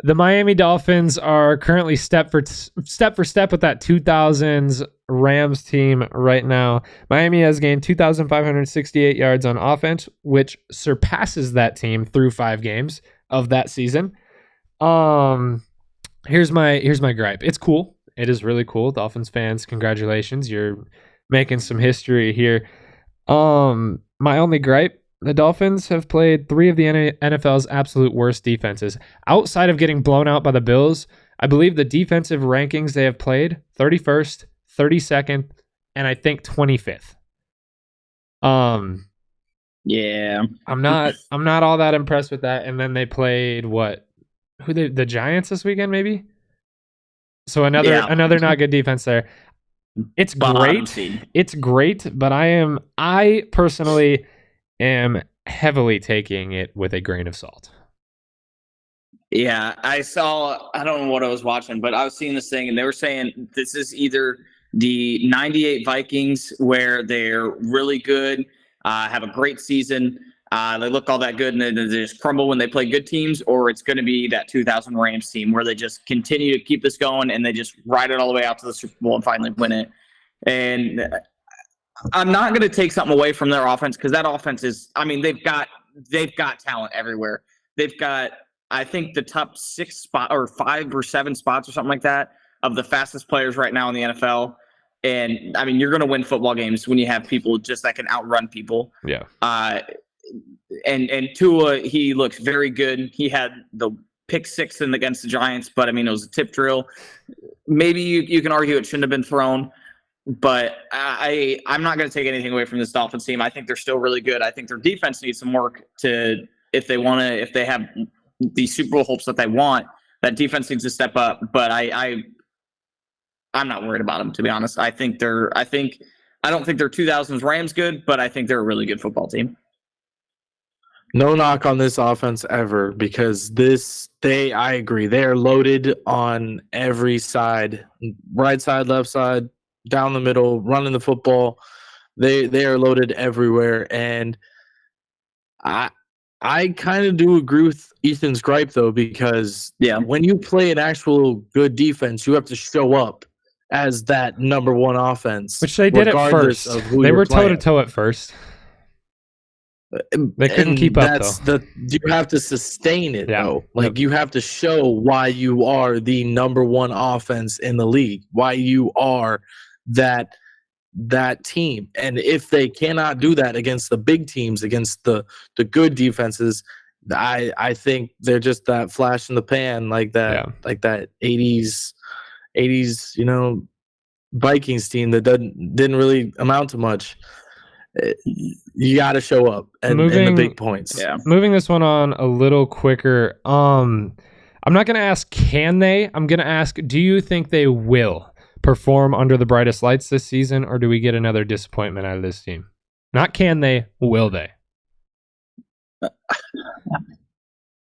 The Miami Dolphins are currently step for step with that 2000s Rams team right now. Miami has gained 2,568 yards on offense, which surpasses that team through 5 games of that season. Here's my gripe. It's cool. It is really cool. Dolphins fans, congratulations. You're making some history here. My only gripe, the Dolphins have played 3 of the NFL's absolute worst defenses. Outside of getting blown out by the Bills, I believe the defensive rankings they have played, 31st, 32nd, and I think 25th. Yeah. I'm not all that impressed with that. And then they played the Giants this weekend, maybe? So another not good defense there. It's great. It's great, but I personally am heavily taking it with a grain of salt. Yeah, I don't know what I was watching, but I was seeing this thing and they were saying this is either the 98 Vikings where they're really good, have a great season, they look all that good and then they just crumble when they play good teams, or it's going to be that 2000 Rams team where they just continue to keep this going and they just ride it all the way out to the Super Bowl and finally win it. And I'm not going to take something away from their offense because that offense is, I mean, they've got talent everywhere. They've got, I think, the top 6 spot or 5 or 7 spots or something like that of the fastest players right now in the NFL. And I mean, you're going to win football games when you have people just that can outrun people. Yeah. And Tua, he looks very good. He had the pick 6 against the Giants, but I mean, it was a tip drill. Maybe you can argue it shouldn't have been thrown. But I'm not going to take anything away from this Dolphins team. I think they're still really good. I think their defense needs some work if they have the Super Bowl hopes that they want. That defense needs to step up. But I'm not worried about them, to be honest. I don't think they're 2000s Rams good, but I think they're a really good football team. No knock on this offense ever, because I agree. They are loaded on every side, right side, left side, down the middle, running the football. They are loaded everywhere. And I kind of do agree with Ethan's gripe though, because when you play an actual good defense, you have to show up as that number 1 offense. Which they did at first. They were toe to toe at first. They couldn't keep up though. You have to sustain it though. Like you have to show why you are the number 1 offense in the league, why you are that team. And if they cannot do that against the big teams, against the good defenses, I think they're just that flash in the pan, like that 80s, Vikings team that didn't really amount to much. You got to show up and the big points. Yeah. Moving this one on a little quicker. I'm not going to ask can they. I'm going to ask, do you think they will perform under the brightest lights this season, or do we get another disappointment out of this team? Not can they, will they?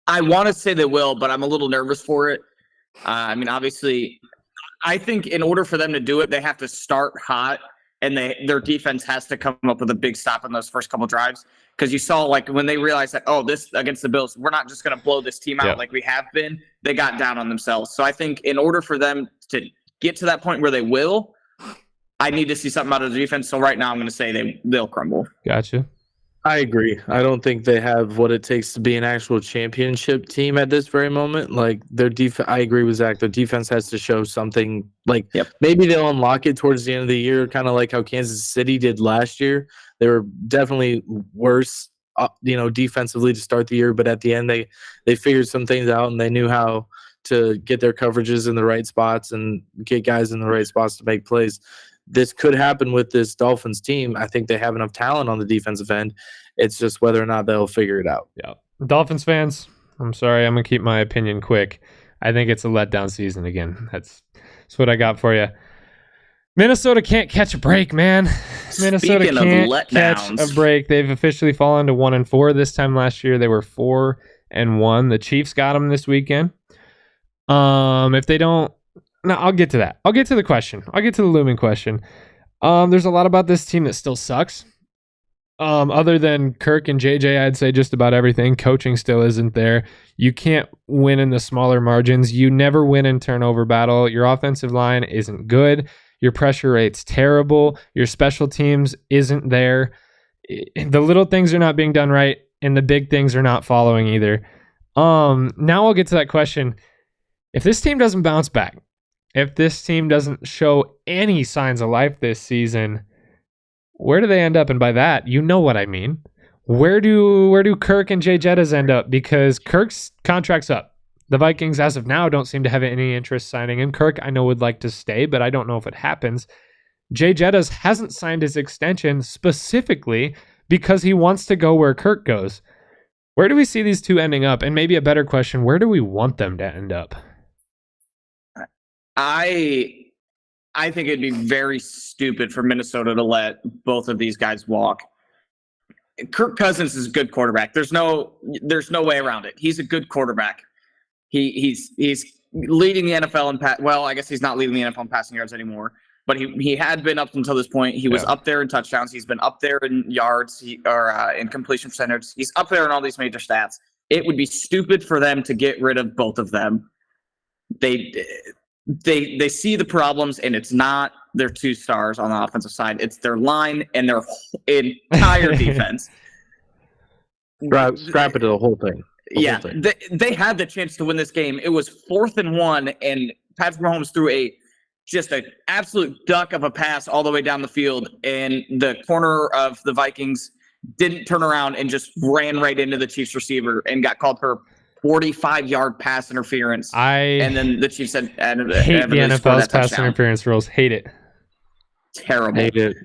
I want to say they will, but I'm a little nervous for it. I mean, obviously, I think in order for them to do it, they have to start hot, and their defense has to come up with a big stop in those first couple drives. Because you saw, like, when they realized that, this against the Bills, we're not just going to blow this team out like we have been. They got down on themselves. So I think in order for them to get to that point where they will, I need to see something out of the defense. So right now I'm going to say they'll crumble. Gotcha. I agree. I don't think they have what it takes to be an actual championship team at this very moment. Like their defense, I agree with Zach. Their defense has to show something. Like maybe they'll unlock it towards the end of the year, kind of like how Kansas City did last year. They were definitely worse, defensively to start the year, but at the end they figured some things out and they knew how to get their coverages in the right spots and get guys in the right spots to make plays. This could happen with this Dolphins team. I think they have enough talent on the defensive end. It's just whether or not they'll figure it out. Yeah. Dolphins fans, I'm sorry. I'm going to keep my opinion quick. I think it's a letdown season again. That's what I got for you. Minnesota can't catch a break, man. Minnesota can't catch a break. They've officially fallen to 1-4. This time last year, they were 4-1. The Chiefs got them this weekend. If they don't, no, I'll get to that. I'll get to the question. I'll get to the looming question. There's a lot about this team that still sucks. Other than Kirk and JJ, I'd say just about everything. Coaching still isn't there. You can't win in the smaller margins. You never win in turnover battle. Your offensive line isn't good. Your pressure rate's terrible. Your special teams isn't there. The little things are not being done right, and the big things are not following either. Now I'll get to that question. If this team doesn't bounce back, if this team doesn't show any signs of life this season, where do they end up? And by that, you know what I mean. Where do Kirk and Jay Jettas end up? Because Kirk's contract's up. The Vikings, as of now, don't seem to have any interest signing him. Kirk, I know, would like to stay, but I don't know if it happens. Jay Jettas hasn't signed his extension specifically because he wants to go where Kirk goes. Where do we see these two ending up? And maybe a better question, where do we want them to end up? I think it'd be very stupid for Minnesota to let both of these guys walk. Kirk Cousins is a good quarterback. There's no way around it. He's a good quarterback. He's leading the NFL in well, I guess he's not leading the NFL in passing yards anymore, but he had been up until this point. He was up there in touchdowns. He's been up there in yards or in completion percentage. He's up there in all these major stats. It would be stupid for them to get rid of both of them. They see the problems, and it's not their two stars on the offensive side. It's their line and their entire defense. Scrap it to the whole thing. They had the chance to win this game. It was 4th and 1, and Patrick Mahomes threw just an absolute duck of a pass all the way down the field, and the corner of the Vikings didn't turn around and just ran right into the Chiefs receiver and got called for 45-yard pass interference. And then the Chiefs said, hate the NFL's pass interference rules. Hate it. Terrible. Hate it.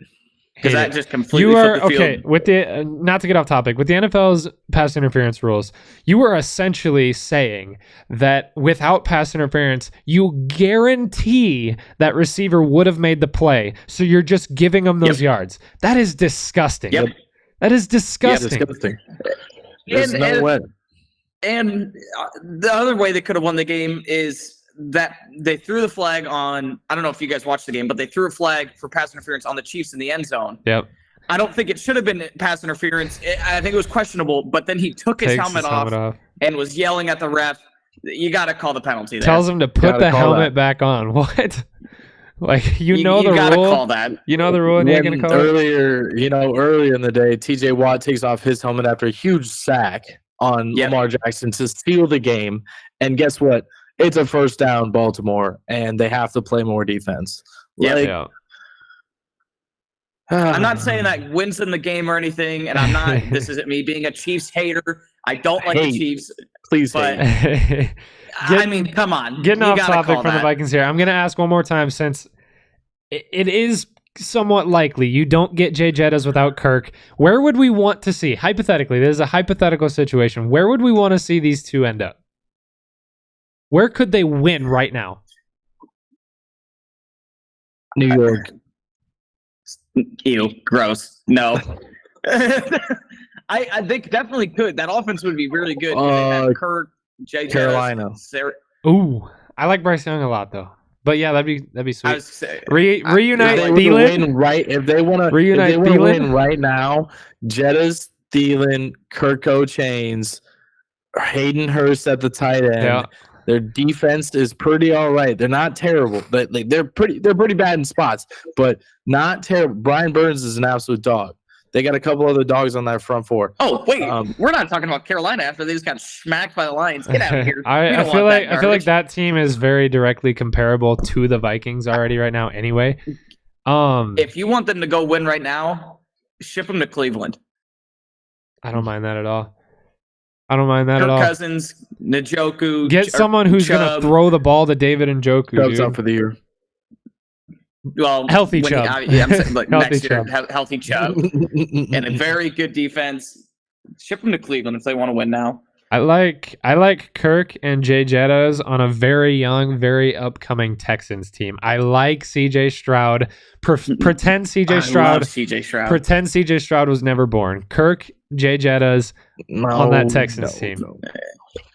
Because that just completely flipped the field. Okay, with the not to get off topic, with the NFL's pass interference rules, you were essentially saying that without pass interference, you guarantee that receiver would have made the play. So you're just giving them those yards. That is disgusting. Yep. That is disgusting. Yeah, disgusting. There's no way. And the other way they could have won the game is that they threw the flag on, I don't know if you guys watched the game, but they threw a flag for pass interference on the Chiefs in the end zone. Yep. I don't think it should have been pass interference. I think it was questionable, but then he took his helmet off and was yelling at the ref. You got to call the penalty there. Tells him to put the helmet back on. What? Like, you know the rule. You got to call that. You know the rule, and you're going to call earlier in the day, TJ Watt takes off his helmet after a huge sack on Lamar Jackson to steal the game. And guess what? It's a first down, Baltimore, and they have to play more defense. I'm not saying that wins in the game or anything, and I'm not. This isn't me being a Chiefs hater. I don't like the Chiefs. Please, but I mean, come on. Getting off topic from the Vikings here. I'm going to ask one more time, since it is somewhat likely you don't get Jay Jettas without Kirk. Where would we want to see, hypothetically, this is a hypothetical situation, where would we want to see these two end up? Where could they win right now? New York. Ew, gross. No. I think definitely could. That offense would be really good. Kirk, Jay Carolina. Ooh, I like Bryce Young a lot, though. But yeah, that'd be sweet. Reunite Thielen. If they want to win right now, Jettas, Thielen, Kirko Chains, Hayden Hurst at the tight end. Yeah. Their defense is pretty all right. They're not terrible, but they're pretty bad in spots, but not terrible. Brian Burns is an absolute dog. They got a couple other dogs on that front four. Oh wait, we're not talking about Carolina after they just got smacked by the Lions. Get out of here. I feel like that team is very directly comparable to the Vikings already right now. Anyway, if you want them to go win right now, ship them to Cleveland. I don't mind that at all. Kirk Cousins, Njoku. Get someone who's going to throw the ball to David Njoku. Chubb's up for the year. Well, healthy Chubb. I'm saying, like, next year, healthy Chubb. And a very good defense. Ship them to Cleveland if they want to win now. I like Kirk and Jay Jettas on a very young, very upcoming Texans team. I like CJ Stroud. Pretend CJ Stroud. Pretend CJ Stroud was never born. Kirk, Jay Jettas on that Texans team.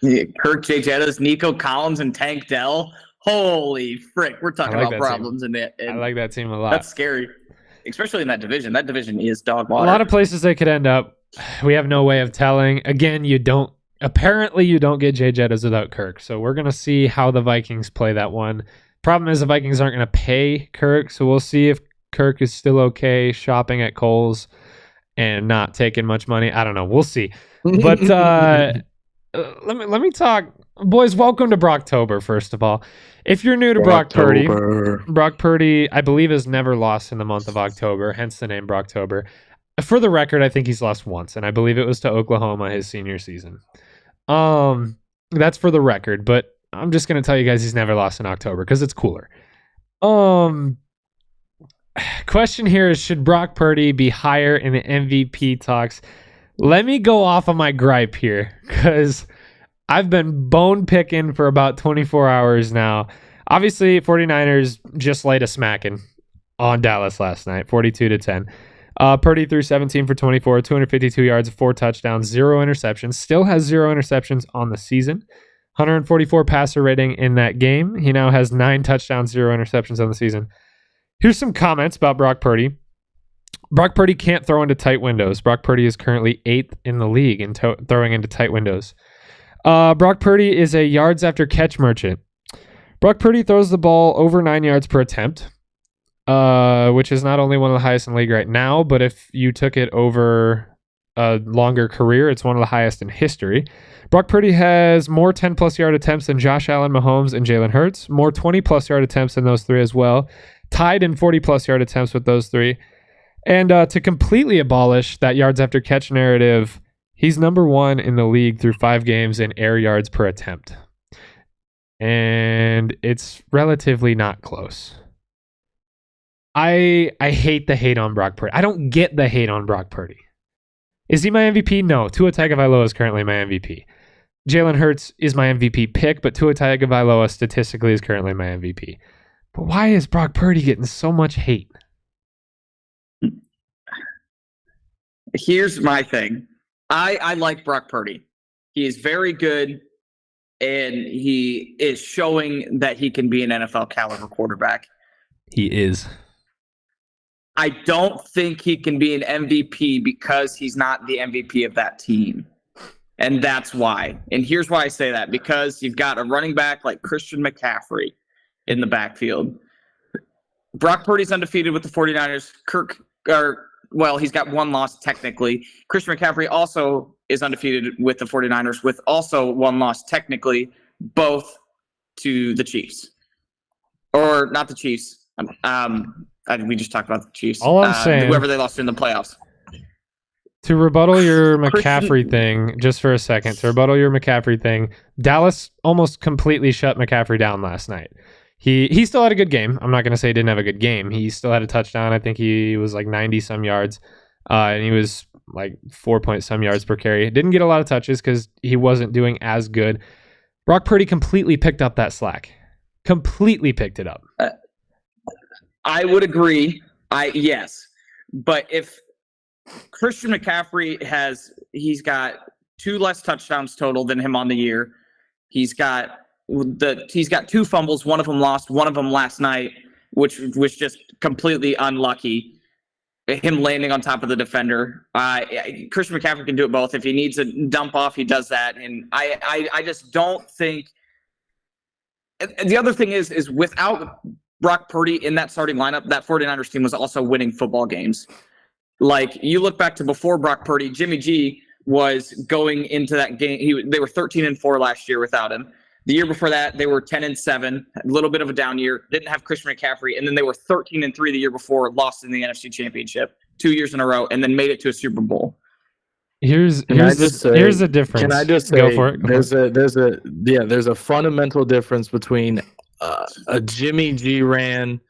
Yeah, Kirk, Jay Jettas, Nico Collins, and Tank Dell. Holy frick, we're talking about problems in it. I like that team a lot. That's scary. especially in that division. That division is dog water. A lot of places they could end up. We have no way of telling. Again, you don't get Jay Jettas without Kirk. So we're going to see how the Vikings play that one. Problem is the Vikings aren't going to pay Kirk. So we'll see if Kirk is still okay shopping at Kohl's and not taking much money. I don't know. We'll see. But let me talk. Boys, welcome to Brocktober, first of all. If you're new to Brock Purdy, I believe, has never lost in the month of October, hence the name Brocktober. For the record, I think he's lost once, and I believe it was to Oklahoma his senior season. That's for the record, but I'm just going to tell you guys he's never lost in October because it's cooler. Question here is, should Brock Purdy be higher in the MVP talks? Let me go off of my gripe here because I've been bone picking for about 24 hours now. Obviously, 49ers just laid a smacking on Dallas last night, 42-10. Purdy threw 17 for 24, 252 yards, 4 touchdowns, 0 interceptions. Still has 0 interceptions on the season. 144 passer rating in that game. He now has 9 touchdowns, 0 interceptions on the season. Here's some comments about Brock Purdy. Brock Purdy can't throw into tight windows. Brock Purdy is currently 8th in the league in throwing into tight windows. Brock Purdy is a yards after catch merchant. Brock Purdy throws the ball over 9 yards per attempt, which is not only one of the highest in the league right now, but if you took it over a longer career, it's one of the highest in history. Brock Purdy has more 10-plus yard attempts than Josh Allen, Mahomes, and Jalen Hurts. More 20-plus yard attempts than those three as well. Tied in 40-plus yard attempts with those three. And to completely abolish that yards after catch narrative, he's number 1 in the league through 5 games in air yards per attempt. And it's relatively not close. I hate the hate on Brock Purdy. I don't get the hate on Brock Purdy. Is he my MVP? No. Tua Tagovailoa is currently my MVP. Jalen Hurts is my MVP pick, but Tua Tagovailoa statistically is currently my MVP. But why is Brock Purdy getting so much hate? Here's my thing. I like Brock Purdy. He is very good, and he is showing that he can be an NFL caliber quarterback. He is. I don't think he can be an MVP because he's not the MVP of that team. And that's why. And here's why I say that. Because you've got a running back like Christian McCaffrey in the backfield. Brock Purdy's undefeated with the 49ers. He's got 1 loss technically. Christian McCaffrey also is undefeated with the 49ers with also 1 loss technically, both to the Chiefs. Or not the Chiefs. We just talked about the Chiefs. All I'm saying, whoever they lost in the playoffs. To rebuttal your McCaffrey thing, just for a second, Dallas almost completely shut McCaffrey down last night. He still had a good game. I'm not going to say he didn't have a good game. He still had a touchdown. I think he was like 90-some yards, and he was like 4-point-some yards per carry. Didn't get a lot of touches because he wasn't doing as good. Brock Purdy completely picked up that slack. Completely picked it up. I would agree. Yes. But if Christian McCaffrey he's got 2 less touchdowns total than him on the year. He's got 2 fumbles, one of them lost, one of them last night, which was just completely unlucky. Him landing on top of the defender. Christian McCaffrey can do it both. If he needs a dump off, he does that. And I just don't think. And the other thing is without Brock Purdy in that starting lineup, that 49ers team was also winning football games. Like, you look back to before Brock Purdy, Jimmy G was going into that game. They were 13-4 last year without him. The year before that, they were 10-7, a little bit of a down year. Didn't have Christian McCaffrey, and then they were 13-3 the year before, lost in the NFC Championship 2 years in a row, and then made it to a Super Bowl. Here's the difference. Can I just say, go for it? There's a fundamental difference between a Jimmy G ran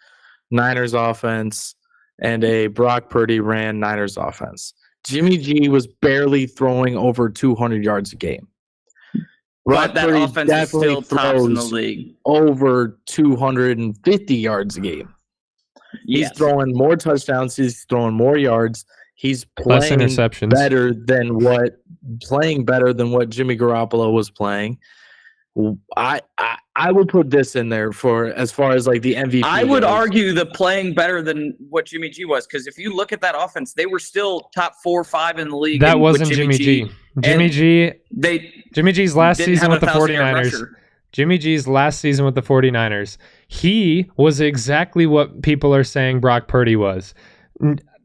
Niners offense and a Brock Purdy ran Niners offense. Jimmy G was barely throwing over 200 yards a game. But that offense is still tops in the league. Over 250 yards a game. He's throwing more touchdowns. He's throwing more yards. He's playing better than what Jimmy Garoppolo was playing. I I would put this in there for as far as like the MVP. I would goes. argue the playing better than what Jimmy G was, because if you look at that offense, they were still top 4 or 5 in the league. That wasn't Jimmy G. Jimmy G's last season with the 49ers. Jimmy G's last season with the 49ers. He was exactly what people are saying Brock Purdy was.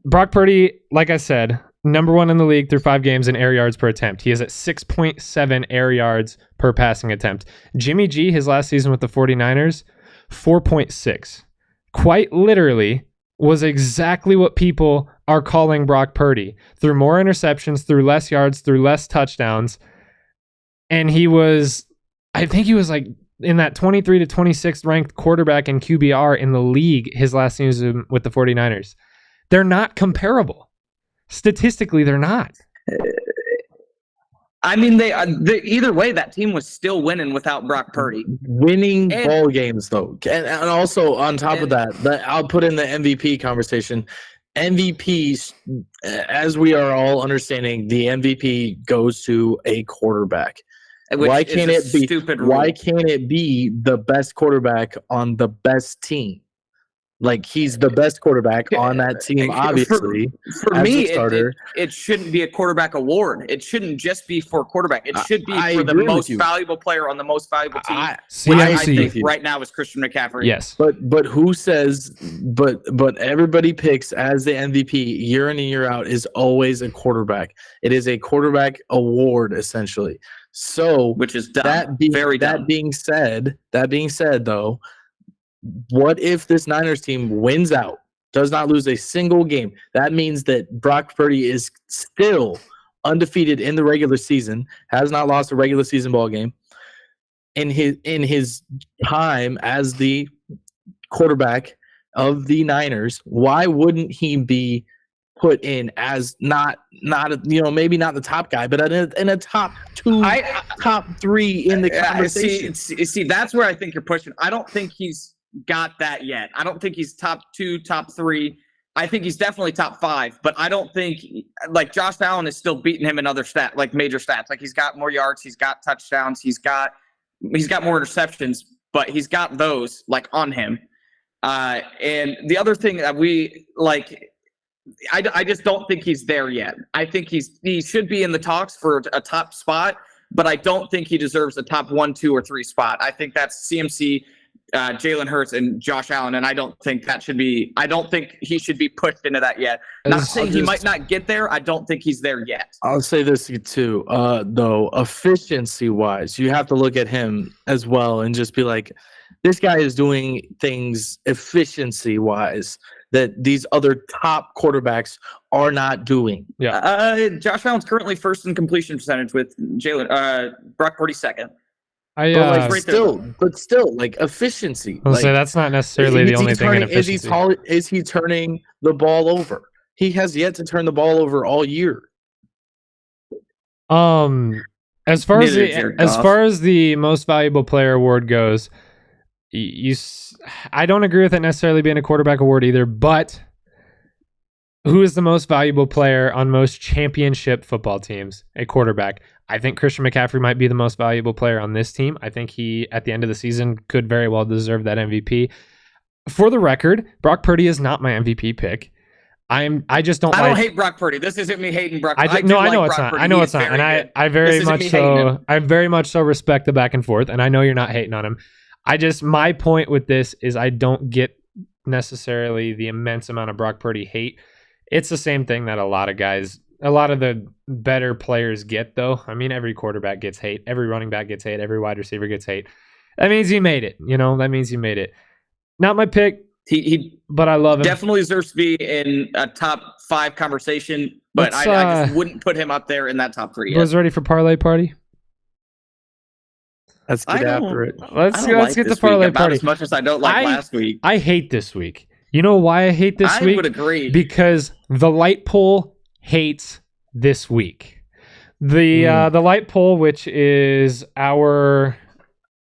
Brock Purdy, like I said, number 1 in the league through 5 games in air yards per attempt. He is at 6.7 air yards per passing attempt. Jimmy G, his last season with the 49ers, 4.6. Quite literally was exactly what people are calling Brock Purdy. Through more interceptions, through less yards, through less touchdowns. And I think he was like in that 23 to 26th ranked quarterback in QBR in the league his last season with the 49ers. They're not comparable. Statistically, they're not. I mean, they either way, that team was still winning without Brock Purdy. Winning ball games, though. And also, on top of that, I'll put in the MVP conversation. MVPs, as we are all understanding, the MVP goes to a quarterback. Why can't it be the best quarterback on the best team? Like, he's the best quarterback on that team, obviously. For me, it shouldn't be a quarterback award. It shouldn't just be for quarterback. It should be for the most valuable player on the most valuable team. Which I think right now is Christian McCaffrey. Yes. But who says but everybody picks as the MVP year in and year out is always a quarterback. It is a quarterback award, essentially. So which is dumb. That being said, though, what if this Niners team wins out, does not lose a single game? That means that Brock Purdy is still undefeated in the regular season, has not lost a regular season ball game in his time as the quarterback of the Niners. Why wouldn't he be put in as not maybe not the top guy, but in a top 2, top 3 in the conversation? See, that's where I think you're pushing. I don't think he's got that yet. I don't think he's top 2, top 3. I think he's definitely top 5, but I don't think like Josh Allen is still beating him in other major stats. Like, he's got more yards, he's got touchdowns, he's got more interceptions, but he's got those like on him. And the other thing that we like, I just don't think he's there yet. I think he should be in the talks for a top spot, but I don't think he deserves a top 1, 2, or 3 spot. I think that's CMC, Jalen Hurts, and Josh Allen, and I don't think he should be pushed into that yet. Not saying he might not get there. I don't think he's there yet. I'll say this too, though, efficiency-wise, you have to look at him as well and just be like, this guy is doing things efficiency-wise that these other top quarterbacks are not doing. Yeah. Josh Allen's currently first in completion percentage with Brock Purdy second. But still, like, efficiency. I'll say that's not necessarily the only thing in efficiency. Is he turning the ball over? He has yet to turn the ball over all year. As far as the most valuable player award goes, I don't agree with it necessarily being a quarterback award either, but who is the most valuable player on most championship football teams? A quarterback. I think Christian McCaffrey might be the most valuable player on this team. I think he, at the end of the season, could very well deserve that MVP. For the record, Brock Purdy is not my MVP pick. I don't hate Brock Purdy. This isn't me hating Brock. I know it's not. I know it's not. And I very much so respect the back and forth, and I know you're not hating on him. My point with this is I don't get necessarily the immense amount of Brock Purdy hate. It's the same thing that a lot of the better players get, though. I mean, every quarterback gets hate. Every running back gets hate. Every wide receiver gets hate. That means he made it. That means he made it. Not my pick. But I love him. Definitely deserves to be in a top 5 conversation, but I just wouldn't put him up there in that top 3 yet. Was ready for parlay party? Let's get after it. Let's get the parlay party. As much as I don't like last week. I hate this week. You know why I hate this week? I would agree. Because the light pole hates this week. The light pole, which is our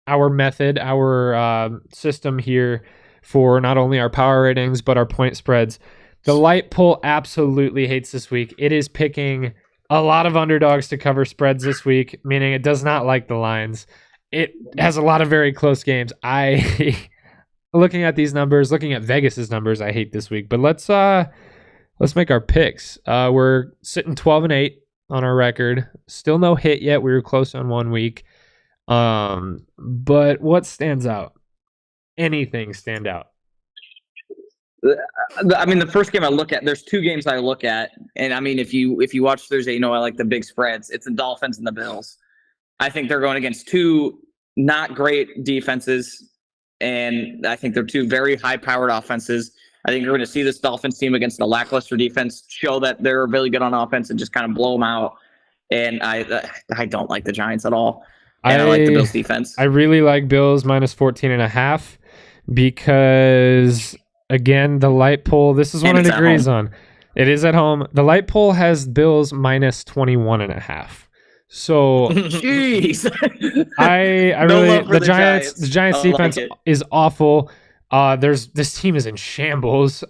method, our system here for not only our power ratings but our point spreads. The light pole absolutely hates this week. It is picking a lot of underdogs to cover spreads this week, meaning it does not like the lines. it has a lot of very close games. Looking at these numbers, looking at Vegas's numbers, I hate this week. But let's make our picks. We're sitting 12-8 on our record. Still no hit yet. We were close on 1 week. But what stands out? Anything stand out? I mean, the first game I look at, there's 2 games I look at, and I mean, if you watch Thursday, you know I like the big spreads. It's the Dolphins and the Bills. I think they're going against 2 not great defenses, and I think they're 2 very high-powered offenses. I think you're going to see this Dolphins team against a lackluster defense show that they're really good on offense and just kind of blow them out. And I don't like the Giants at all. And I like the Bills defense. I really like Bills minus 14.5 because, again, the light poll, this is one it agrees on. It is at home. The light poll has Bills minus 21.5. So jeez. I really the Giants defense is awful. This team is in shambles.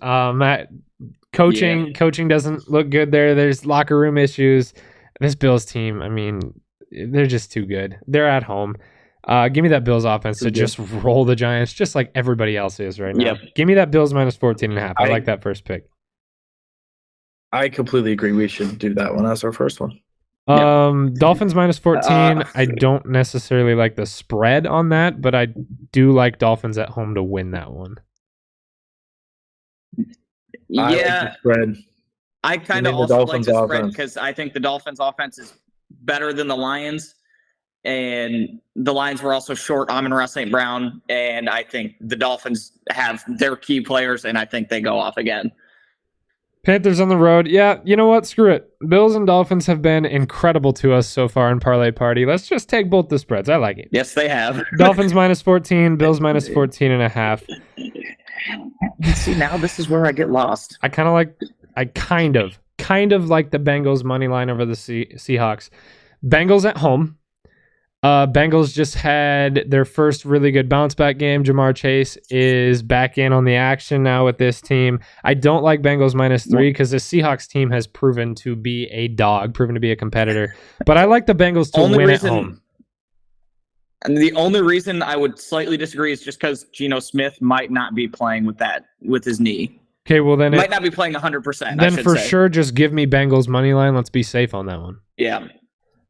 Coaching doesn't look good there. There's locker room issues. This Bills team, I mean, they're just too good. They're at home. Give me that Bills offense to just roll the Giants, just like everybody else is right now. Yep. Give me that Bills minus 14.5. I like that first pick. I completely agree. We should do that one as our first one. Dolphins minus 14. I don't necessarily like the spread on that, but I do like Dolphins at home to win that one. Yeah, I like the spread. I kind of also like the spread because I think the Dolphins offense is better than the Lions, and the Lions were also short Amon-Ra St. Brown, and I think the Dolphins have their key players, and I think they go off again. Panthers on the road. Yeah, you know what? Screw it. Bills and Dolphins have been incredible to us so far in Parlay Party. Let's just take both the spreads. I like it. Yes, they have. Dolphins minus 14, Bills minus 14.5. See, now this is where I get lost. I kind of like the Bengals money line over the Seahawks. Bengals at home. Bengals just had their first really good bounce back game. Jamar Chase is back in on the action now with this team. I don't like Bengals minus 3 because the Seahawks team has proven to be a dog, proven to be a competitor. But I like the Bengals to win at home. And the only reason I would slightly disagree is just because Geno Smith might not be playing with his knee. Okay, well then might not be playing 100%. Then for sure, just give me Bengals money line. Let's be safe on that one. Yeah.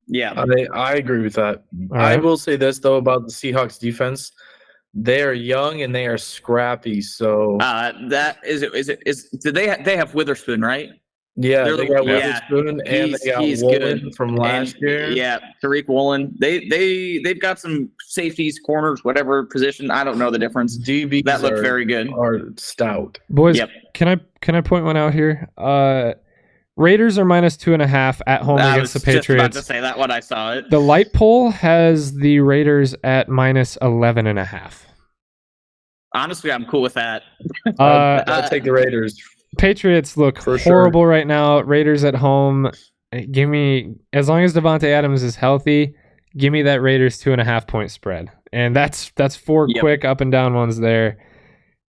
Yeah, I agree with that. Right. I will say this though about the Seahawks defense: they are young and they are scrappy. So that is did they have Witherspoon, right? Yeah, they got Witherspoon and they got Woolen from last year. Yeah, Tariq Woolen. They've got some safeties, corners, whatever position. I don't know the difference. DBs that look very good. Are stout. Boys, can I point one out here? Raiders are minus 2.5 at home against the Patriots. I was just about to say that when I saw it. The light poll has the Raiders at minus 11.5. Honestly, I'm cool with that. I'll take the Raiders. Patriots look horrible right now. Raiders at home. Give me, as long as Devontae Adams is healthy, give me that Raiders 2.5 point spread. And that's 4 quick up and down ones there.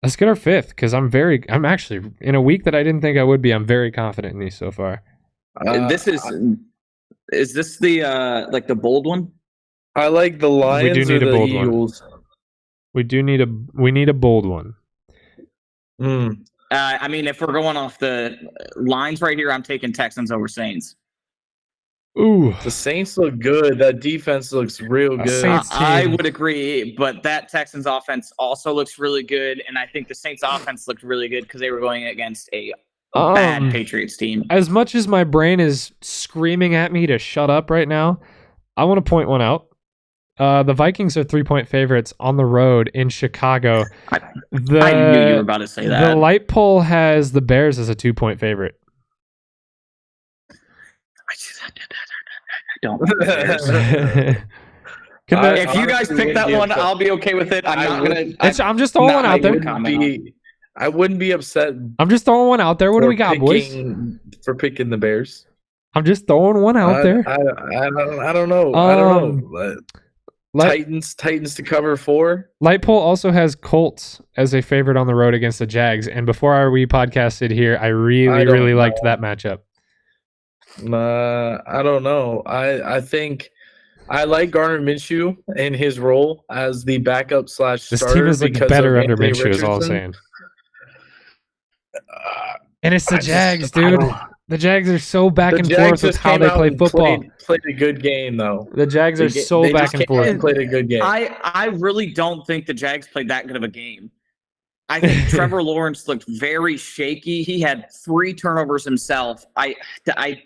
Let's get our 5th because I'm actually in a week that I didn't think I would be. I'm very confident in these so far. Is this the like the bold one? I like the Lions. We do need or a the bold Eagles. one. We need a bold one. I mean, if we're going off the lines right here, I'm taking Texans over Saints. Ooh, the Saints look good. That defense looks real good. I would agree, but that Texans offense also looks really good, and I think the Saints offense looked really good because they were going against a bad Patriots team. As much as my brain is screaming at me to shut up right now, I want to point one out. The Vikings are 3-point favorites on the road in Chicago. I knew you were about to say that. The light poll has the Bears as a 2-point favorite. Don't. If you guys pick that one, I'll be okay with it. I'm just throwing one out there. I wouldn't be upset. I'm just throwing one out there. What do we got, boys? For picking the Bears. I'm just throwing one out there. I don't know. Titans to cover 4. Light poll also has Colts as a favorite on the road against the Jags. And before we podcasted here, I really liked that matchup. I don't know. I think I like Garner Minshew in his role as the backup slash starter. This team is like because better of under Anthony Minshew is all I'm Richardson. saying. And it's the Jags, dude. The Jags are so back and forth with how they play football. Played a good game, though. The Jags are so back and forth. And played a good game. I really don't think the Jags played that good of a game. I think Trevor Lawrence looked very shaky. He had 3 turnovers himself. I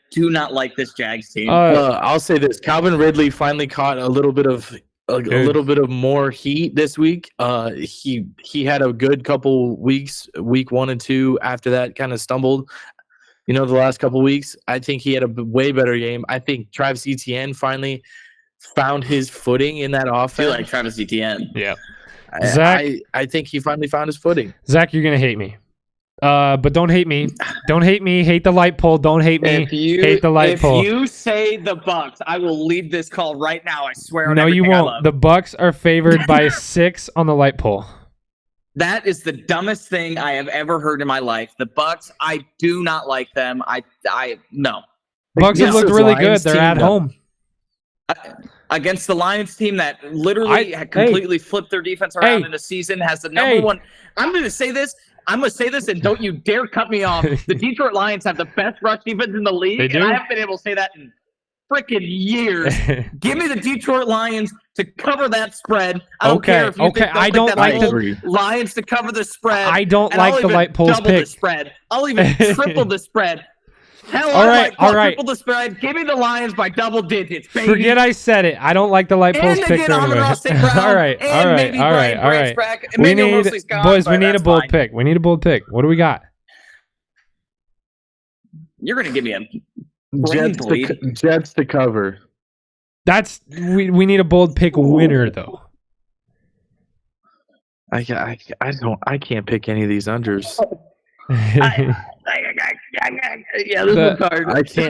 do not like this Jags team. I'll say this: Calvin Ridley finally caught a little bit of more heat this week. He had a good couple weeks, week 1 and 2. After that, kind of stumbled. The last couple weeks. I think he had a way better game. I think Travis Etienne finally found his footing in that offense. I feel like Travis Etienne. Yeah. Zach, I think he finally found his footing. Zach, you're gonna hate me, but don't hate me. Don't hate me. Hate the light pole. Don't hate me. Hate the light pole. If you say the Bucks, I will leave this call right now. I swear. No, you won't. The Bucks are favored by 6 on the light pole. That is the dumbest thing I have ever heard in my life. The Bucks, I do not like them. No. Bucks have looked really good. They're at home. Against the Lions team that literally had completely flipped their defense around in a season, has the number one. I'm going to say this, and don't you dare cut me off. The Detroit Lions have the best rush defense in the league, and I haven't been able to say that in freaking years. Give me the Detroit Lions to cover that spread. I don't care if you think I don't like the Lions to cover the spread. I don't like the light poles pick. The spread. I'll even triple the spread. Hell, all right. Triple the spread. Give me the Lions by double digits, baby. Forget I said it. I don't like the light poles pick. All right. We need a bold pick. We need a bold pick. What do we got? You're gonna give me a Jets to cover. We need a bold pick winner though. I can't pick any of these unders. Yeah, this is hard.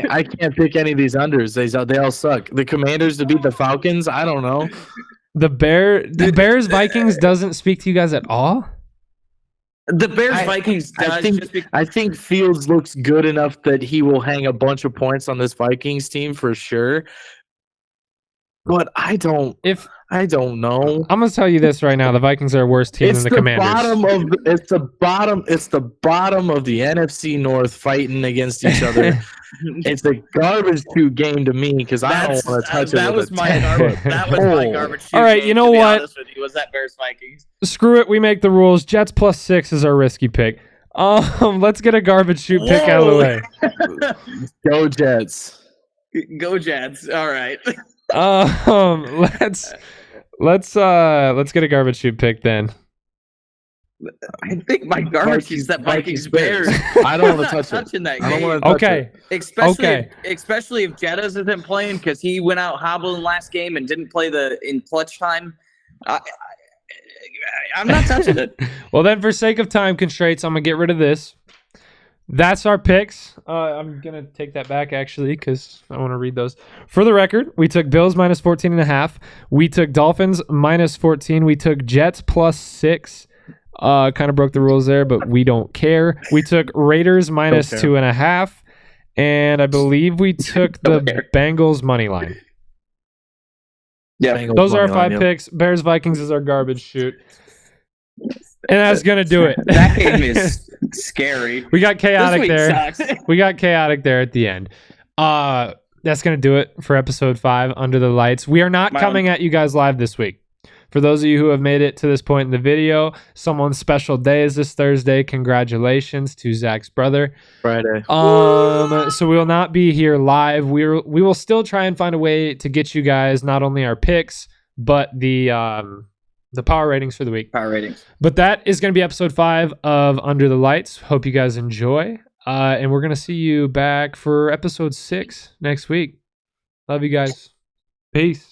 I can't pick any of these unders. They all suck. The Commanders to beat the Falcons. I don't know. The Bears Vikings doesn't speak to you guys at all. The Bears Vikings. I think Fields looks good enough that he will hang a bunch of points on this Vikings team for sure. But I don't know. I'm gonna tell you this right now: the Vikings are a worse team than the Commanders. It's the bottom of the NFC North fighting against each other. It's a garbage shoot game to me because I don't want to touch it. That was my garbage shoot. All right, you know what? Was that Bears Vikings? Screw it. We make the rules. Jets +6 is our risky pick. Let's get a garbage shoot pick out of the way. Go Jets. Go Jets. All right. Let's get a garbage shoot pick then. I think my garbage is that Vikings Bears. I don't want to touch touching that game. I don't want to touch it. Especially if Jettas isn't playing because he went out hobbling last game and didn't play in clutch time. I'm not touching it. Well, then, for sake of time constraints, I'm gonna get rid of this. That's our picks. I'm going to take that back, actually, because I want to read those. For the record, we took Bills -14.5. We took Dolphins -14. We took Jets +6. Kind of broke the rules there, but we don't care. We took Raiders -2.5. And I believe we took the Bengals money line. Yeah, Bengals those are our 5 line, picks. Bears Vikings is our garbage shoot. And that's going to do it. That game is scary. We got chaotic there. We got chaotic there at the end. That's going to do it for episode 5, Under the Lights. We are not coming at you guys live this week. For those of you who have made it to this point in the video, someone's special day is this Thursday. Congratulations to Zach's brother. Friday. So we will not be here live. We will still try and find a way to get you guys not only our picks, but the power ratings for the week. Power ratings. But that is going to be episode 5 of Under the Lights. Hope you guys enjoy. And we're going to see you back for episode 6 next week. Love you guys. Peace.